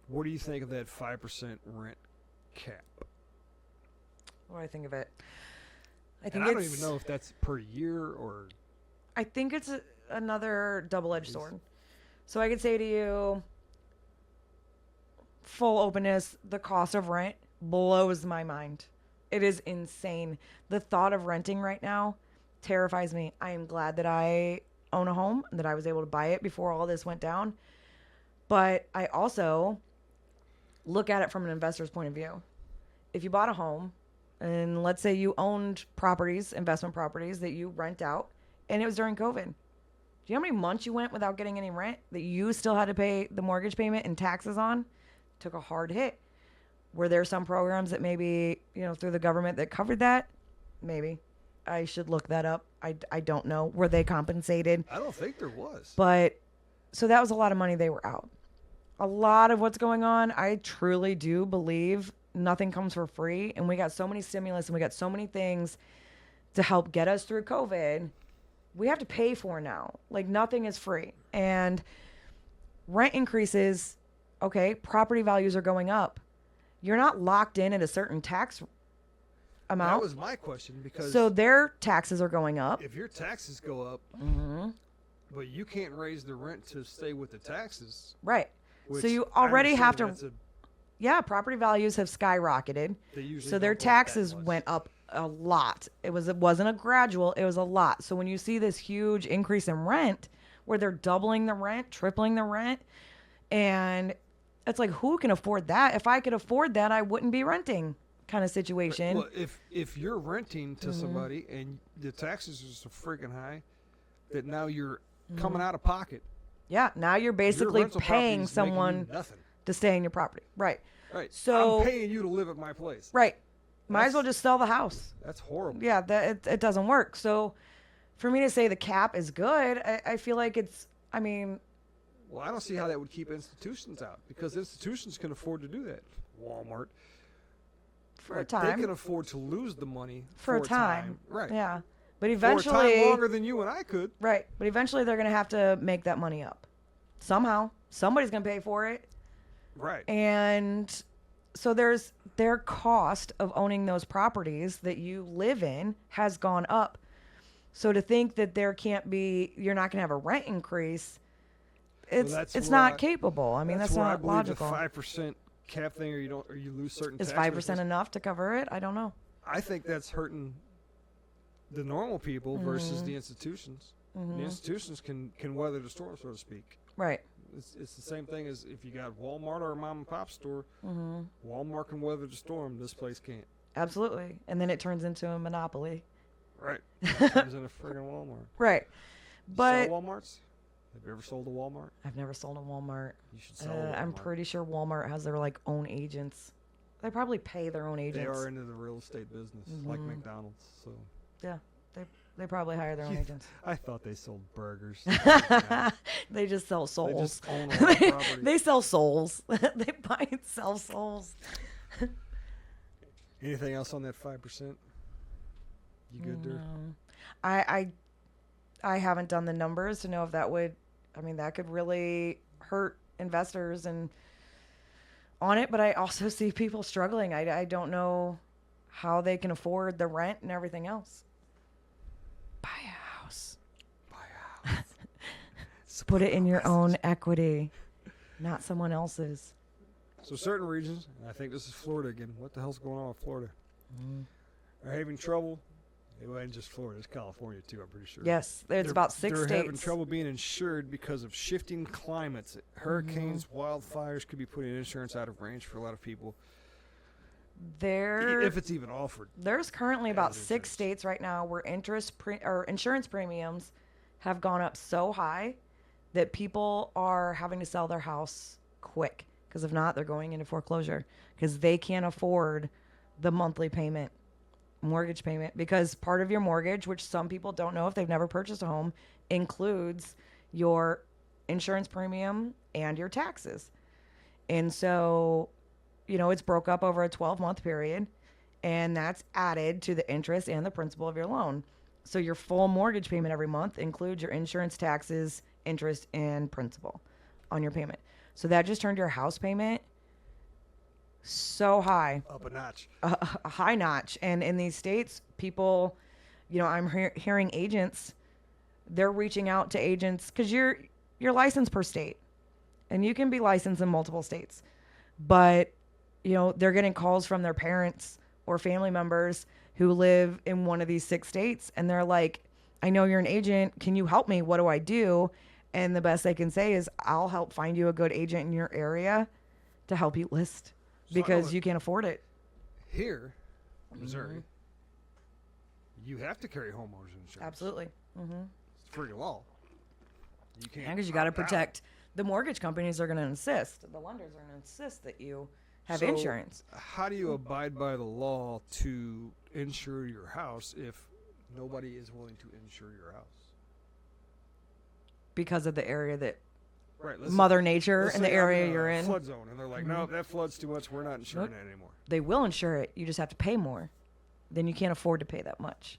Speaker 1: What do you think of that 5% rent cap?
Speaker 4: What do I think of it? I
Speaker 1: And
Speaker 4: think
Speaker 1: I don't even know if that's per year or.
Speaker 4: I think it's another double-edged sword. So I could say to you, full openness, the cost of rent blows my mind. It is insane. The thought of renting right now terrifies me. I am glad that I own a home and that I was able to buy it before all this went down. But I also look at it from an investor's point of view. If you bought a home and let's say you owned properties, investment properties that you rent out, and it was during COVID. Do you know how many months you went without getting any rent that you still had to pay the mortgage payment and taxes on? Took a hard hit. Were there some programs that maybe, through the government that covered that? Maybe. I should look that up. I don't know. Were they compensated?
Speaker 1: I don't think there was.
Speaker 4: But so that was a lot of money they were out. A lot of what's going on, I truly do believe nothing comes for free. And we got so many stimulus and we got so many things to help get us through COVID. We have to pay for now. Like nothing is free. And rent increases, okay, property values are going up. You're not locked in at a certain tax amount.
Speaker 1: That was my question because
Speaker 4: So their taxes are going up.
Speaker 1: if your taxes go up, but you can't raise the rent to stay with the taxes,
Speaker 4: Right.
Speaker 1: which
Speaker 4: So you
Speaker 1: I'm
Speaker 4: already have
Speaker 1: assuming
Speaker 4: to,
Speaker 1: that's
Speaker 4: yeah, property values have skyrocketed.
Speaker 1: they usually
Speaker 4: So their
Speaker 1: don't go up that
Speaker 4: taxes
Speaker 1: much.
Speaker 4: went up a lot. It wasn't a gradual, it was a lot. So when you see this huge increase in rent where they're doubling the rent, tripling the rent, and it's like who can afford that? If I could afford that, I wouldn't be renting kind of situation.
Speaker 1: Well, if you're renting to somebody and the taxes are so freaking high that now you're coming out of pocket,
Speaker 4: Yeah, now you're
Speaker 1: your
Speaker 4: basically
Speaker 1: rental
Speaker 4: paying
Speaker 1: property's making you
Speaker 4: someone
Speaker 1: nothing.
Speaker 4: to stay in your property. Right.
Speaker 1: Right.
Speaker 4: So
Speaker 1: I'm paying you to live at my place.
Speaker 4: right. Might as
Speaker 1: That's-
Speaker 4: well just sell the house.
Speaker 1: That's horrible.
Speaker 4: Yeah, it doesn't work. So for me to say the cap is good, I feel like I mean,
Speaker 1: Well, I don't see how that would keep institutions out because institutions can afford to do that. Walmart.
Speaker 4: for
Speaker 1: Like,
Speaker 4: a time.
Speaker 1: They can afford to lose the money
Speaker 4: For a time.
Speaker 1: Right.
Speaker 4: Yeah. But
Speaker 1: For a
Speaker 4: eventually
Speaker 1: time longer than you and I could.
Speaker 4: right. But eventually they're gonna have to make that money up. Somehow. Somebody's gonna pay for it.
Speaker 1: Right.
Speaker 4: And so their cost of owning those properties that you live in has gone up. So to think that you're not going to have a rent increase,
Speaker 1: that's
Speaker 4: it's
Speaker 1: where
Speaker 4: not
Speaker 1: I-
Speaker 4: capable. I mean, that's
Speaker 1: where I
Speaker 4: not
Speaker 1: believe
Speaker 4: logical.
Speaker 1: the 5% cap thing, or you lose certain.
Speaker 4: Is
Speaker 1: tax
Speaker 4: 5%
Speaker 1: benefits.
Speaker 4: enough to cover it? I don't know.
Speaker 1: I think that's hurting the normal people versus the institutions. The institutions can weather the storm, so to speak.
Speaker 4: Right.
Speaker 1: It's the same thing as if you got Walmart or a mom and pop store. Walmart can weather the storm. This place can't.
Speaker 4: Absolutely. And then it turns into a monopoly.
Speaker 1: Right. Comes in a friggin' Walmart.
Speaker 4: Right. But
Speaker 1: Sell Walmarts? Have you ever sold a Walmart?
Speaker 4: I've never sold a Walmart.
Speaker 1: You should sell a Walmart.
Speaker 4: I'm pretty sure Walmart has their own agents. They probably pay their own agents.
Speaker 1: They are into the real estate business, like McDonald's. So
Speaker 4: Yeah. They probably hire their own agents.
Speaker 1: I thought they sold burgers.
Speaker 4: They just sell
Speaker 1: They
Speaker 4: souls.
Speaker 1: just own all the property.
Speaker 4: They sell souls. They buy and sell souls.
Speaker 1: Anything else on that 5%? You good there?
Speaker 4: I haven't done the numbers to know if that would. I mean, that could really hurt investors and on it. But I also see people struggling. I don't know how they can afford the rent and everything else. Buy a house.
Speaker 1: Buy a house.
Speaker 4: Put it in your own equity, not someone else's.
Speaker 1: So certain regions, and I think this is Florida again. What the hell's going on with Florida? Are having trouble. It wasn't just Florida; it's California too. I'm pretty sure.
Speaker 4: Yes, it's about 6
Speaker 1: they're
Speaker 4: states.
Speaker 1: having trouble being insured because of shifting climates. Hurricanes, wildfires could be putting insurance out of range for a lot of people, if it's even offered.
Speaker 4: There's currently about
Speaker 1: As
Speaker 4: 6
Speaker 1: insurance.
Speaker 4: states right now where insurance premiums have gone up so high that people are having to sell their house quick because if not, they're going into foreclosure because they can't afford the monthly payment, mortgage payment, because part of your mortgage, which some people don't know if they've never purchased a home, includes your insurance premium and your taxes. And so, it's broke up over a 12-month period, and that's added to the interest and the principal of your loan. So your full mortgage payment every month includes your insurance, taxes, interest, and principal on your payment. So that just turned your house payment so high,
Speaker 1: Up a notch.
Speaker 4: a high notch. And in these states, people, I'm hearing agents, they're reaching out to agents because you're licensed per state, and you can be licensed in multiple states, but they're getting calls from their parents or family members who live in one of these 6 states, and they're like, I know you're an agent. Can you help me? What do I do? And the best they can say is, I'll help find you a good agent in your area to help you list because you can't afford it.
Speaker 1: Here, in Missouri, you have to carry homeowners insurance.
Speaker 4: Absolutely.
Speaker 1: It's free law. You can't.
Speaker 4: Because you got to protect. The mortgage companies are going to insist. The lenders are going to insist that you have
Speaker 1: So,
Speaker 4: insurance.
Speaker 1: How do you abide by the law to insure your house if nobody is willing to insure your house?
Speaker 4: Because of the area that
Speaker 1: Right.
Speaker 4: Mother Nature
Speaker 1: let's
Speaker 4: and the
Speaker 1: say I'm
Speaker 4: area
Speaker 1: in a
Speaker 4: you're in.
Speaker 1: flood zone, and they're like, no, that flood's too much. We're not insuring that anymore.
Speaker 4: They will insure it. You just have to pay more. Then you can't afford to pay that much.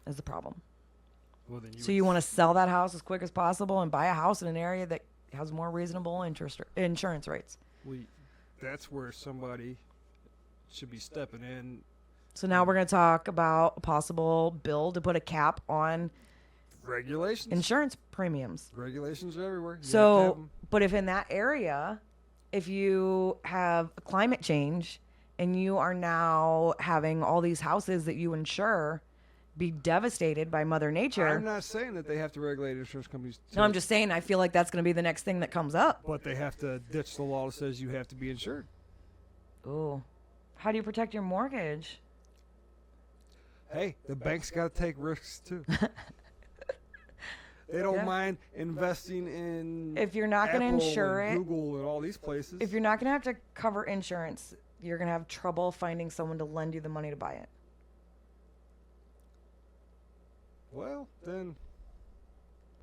Speaker 4: Is the problem.
Speaker 1: Well, then
Speaker 4: So you want to sell that house as quick as possible and buy a house in an area that has more reasonable insurance rates.
Speaker 1: that's where somebody should be stepping in.
Speaker 4: So now we're going to talk about a possible bill to put a cap on
Speaker 1: Regulations.
Speaker 4: insurance premiums.
Speaker 1: Regulations are everywhere. You have to have
Speaker 4: So,
Speaker 1: 'em.
Speaker 4: but if in that area, if you have a climate change and you are now having all these houses that you insure be devastated by Mother Nature.
Speaker 1: I'm not saying that they have to regulate insurance companies.
Speaker 4: No, I'm just saying I feel like that's going to be the next thing that comes up.
Speaker 1: But they have to ditch the law that says you have to be insured.
Speaker 4: Ooh. How do you protect your mortgage?
Speaker 1: Hey, the bank's got to take risks too. They don't
Speaker 4: Yeah.
Speaker 1: mind investing in.
Speaker 4: If you're not going to
Speaker 1: Apple
Speaker 4: insure
Speaker 1: and
Speaker 4: it,
Speaker 1: Google and all these places.
Speaker 4: if you're not going to have to cover insurance, you're going to have trouble finding someone to lend you the money to buy it.
Speaker 1: Well, then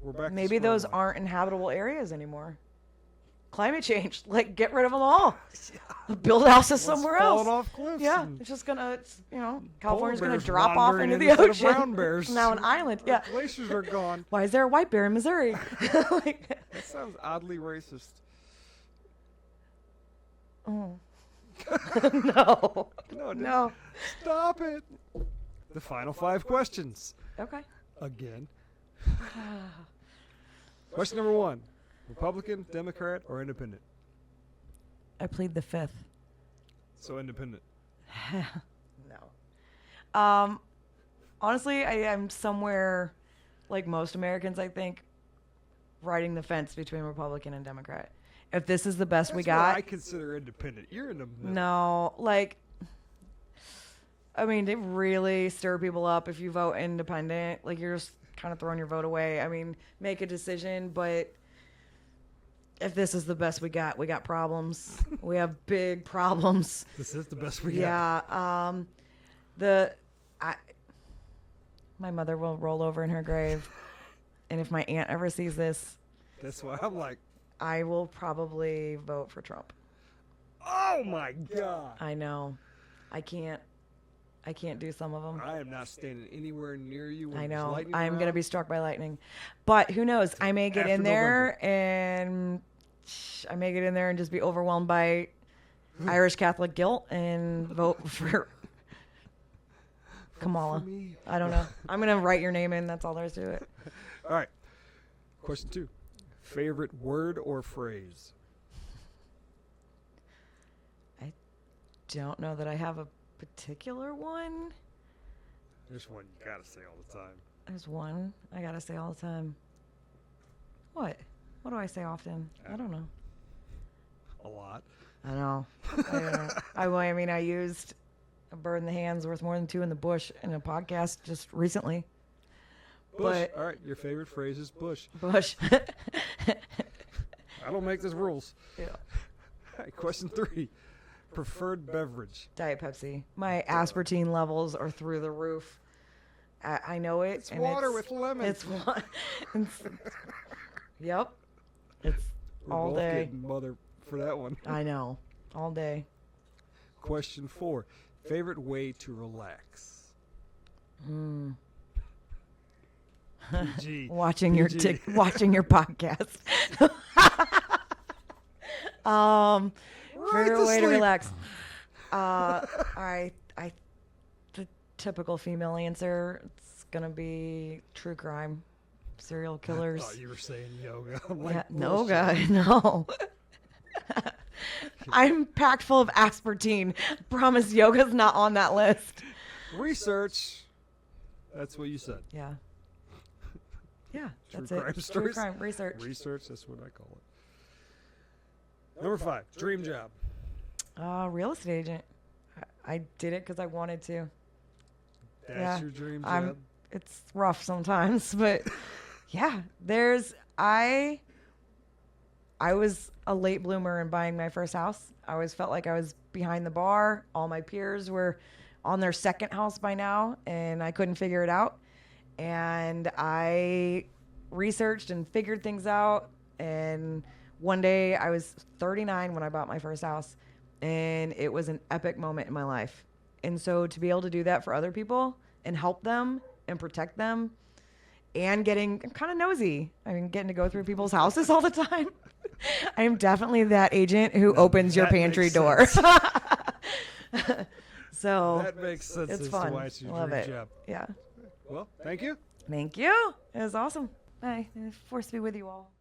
Speaker 1: we're back.
Speaker 4: Maybe
Speaker 1: to square
Speaker 4: those
Speaker 1: one.
Speaker 4: aren't inhabitable areas anymore. Climate change, like get rid of them all. Build houses somewhere
Speaker 1: falling
Speaker 4: else.
Speaker 1: off cliffs.
Speaker 4: Yeah,
Speaker 1: and
Speaker 4: it's just gonna, California's gonna
Speaker 1: bears
Speaker 4: drop off
Speaker 1: wandering
Speaker 4: into the
Speaker 1: instead of
Speaker 4: ocean.
Speaker 1: brown bears.
Speaker 4: Now an island. Yeah.
Speaker 1: Glaciers are gone.
Speaker 4: Why is there a white bear in Missouri? Like,
Speaker 1: That sounds oddly racist.
Speaker 4: no,
Speaker 1: No,
Speaker 4: no.
Speaker 1: Stop it. The final 5 questions.
Speaker 4: Okay.
Speaker 1: Again. Question number 1. Republican, Democrat, or Independent?
Speaker 4: I plead the 5th.
Speaker 1: So Independent.
Speaker 4: No. Honestly, I am somewhere, like most Americans, I think, riding the fence between Republican and Democrat. If this is the best we
Speaker 1: That's
Speaker 4: got,
Speaker 1: what I consider independent. You're in the middle.
Speaker 4: no, like, I mean, they really stir people up if you vote independent. Like, you're just kind of throwing your vote away. I mean, make a decision, but if this is the best we got problems. We have big problems.
Speaker 1: This is the best we got.
Speaker 4: Yeah. My mother will roll over in her grave, and if my aunt ever sees this,
Speaker 1: That's why I'm like,
Speaker 4: I will probably vote for Trump.
Speaker 1: oh my God.
Speaker 4: I know. I can't do some of them.
Speaker 1: I am not standing anywhere near you. when
Speaker 4: I
Speaker 1: there's
Speaker 4: know.
Speaker 1: lightning
Speaker 4: I'm going to
Speaker 1: around.
Speaker 4: be struck by lightning. But who knows? I may get
Speaker 1: After
Speaker 4: in there and just be overwhelmed by Irish Catholic guilt and vote for Kamala.
Speaker 1: me.
Speaker 4: I don't know. I'm going to write your name in. That's all there is to it.
Speaker 1: All right. Question 2. Favorite word or phrase?
Speaker 4: I don't know that I have a particular one.
Speaker 1: There's one you gotta say all the time.
Speaker 4: There's one I got to say all the time. What? What do I say often? I don't know.
Speaker 1: A lot.
Speaker 4: I know. I mean, I used a bird in the hand's worth more than two in the bush in a podcast just recently.
Speaker 1: Bush.
Speaker 4: But
Speaker 1: All right. Your favorite phrase is Bush.
Speaker 4: Bush.
Speaker 1: I don't make those rules.
Speaker 4: Yeah.
Speaker 1: All right. Question 3. Preferred beverage.
Speaker 4: Diet Pepsi. My aspartame levels are through the roof. I know it.
Speaker 1: It's water with lemon.
Speaker 4: It's yep. It's
Speaker 1: We're
Speaker 4: all
Speaker 1: both
Speaker 4: day.
Speaker 1: getting mother for that one.
Speaker 4: I know. All day.
Speaker 1: Question 4. Favorite way to relax. PG.
Speaker 4: Watching your
Speaker 1: PG.
Speaker 4: watching your podcast. Favorite
Speaker 1: to
Speaker 4: way to
Speaker 1: sleep.
Speaker 4: relax. The typical female answer. It's gonna be true crime, serial killers.
Speaker 1: Oh, you were saying yoga. I'm
Speaker 4: Yeah,
Speaker 1: like,
Speaker 4: no
Speaker 1: bullshit.
Speaker 4: guy, no. I'm packed full of aspartame. Promise yoga's not on that list.
Speaker 1: Research. That's what you said.
Speaker 4: Yeah. Yeah,
Speaker 1: True
Speaker 4: that's
Speaker 1: crime
Speaker 4: it. True
Speaker 1: stories?
Speaker 4: crime research.
Speaker 1: Research, that's what I call it. Number 5, dream job.
Speaker 4: Real estate agent. I did it because I wanted to.
Speaker 1: That's
Speaker 4: Yeah,
Speaker 1: your dream job.
Speaker 4: It's rough sometimes, but yeah, I was a late bloomer in buying my first house. I always felt like I was behind the bar. All my peers were on their second house by now, and I couldn't figure it out. And I researched and figured things out. And one day I was 39 when I bought my first house, and it was an epic moment in my life. And so to be able to do that for other people and help them and protect them, and getting kind of nosy. I mean, getting to go through people's houses all the time. I am definitely that agent who opens your
Speaker 1: that
Speaker 4: pantry
Speaker 1: makes
Speaker 4: door. So
Speaker 1: That makes sense
Speaker 4: it's
Speaker 1: as
Speaker 4: fun.
Speaker 1: to why it's your
Speaker 4: Love
Speaker 1: dream
Speaker 4: it.
Speaker 1: job.
Speaker 4: Yeah.
Speaker 1: Well, thank you.
Speaker 4: Thank you. It was awesome. Bye. Forced to be with you all.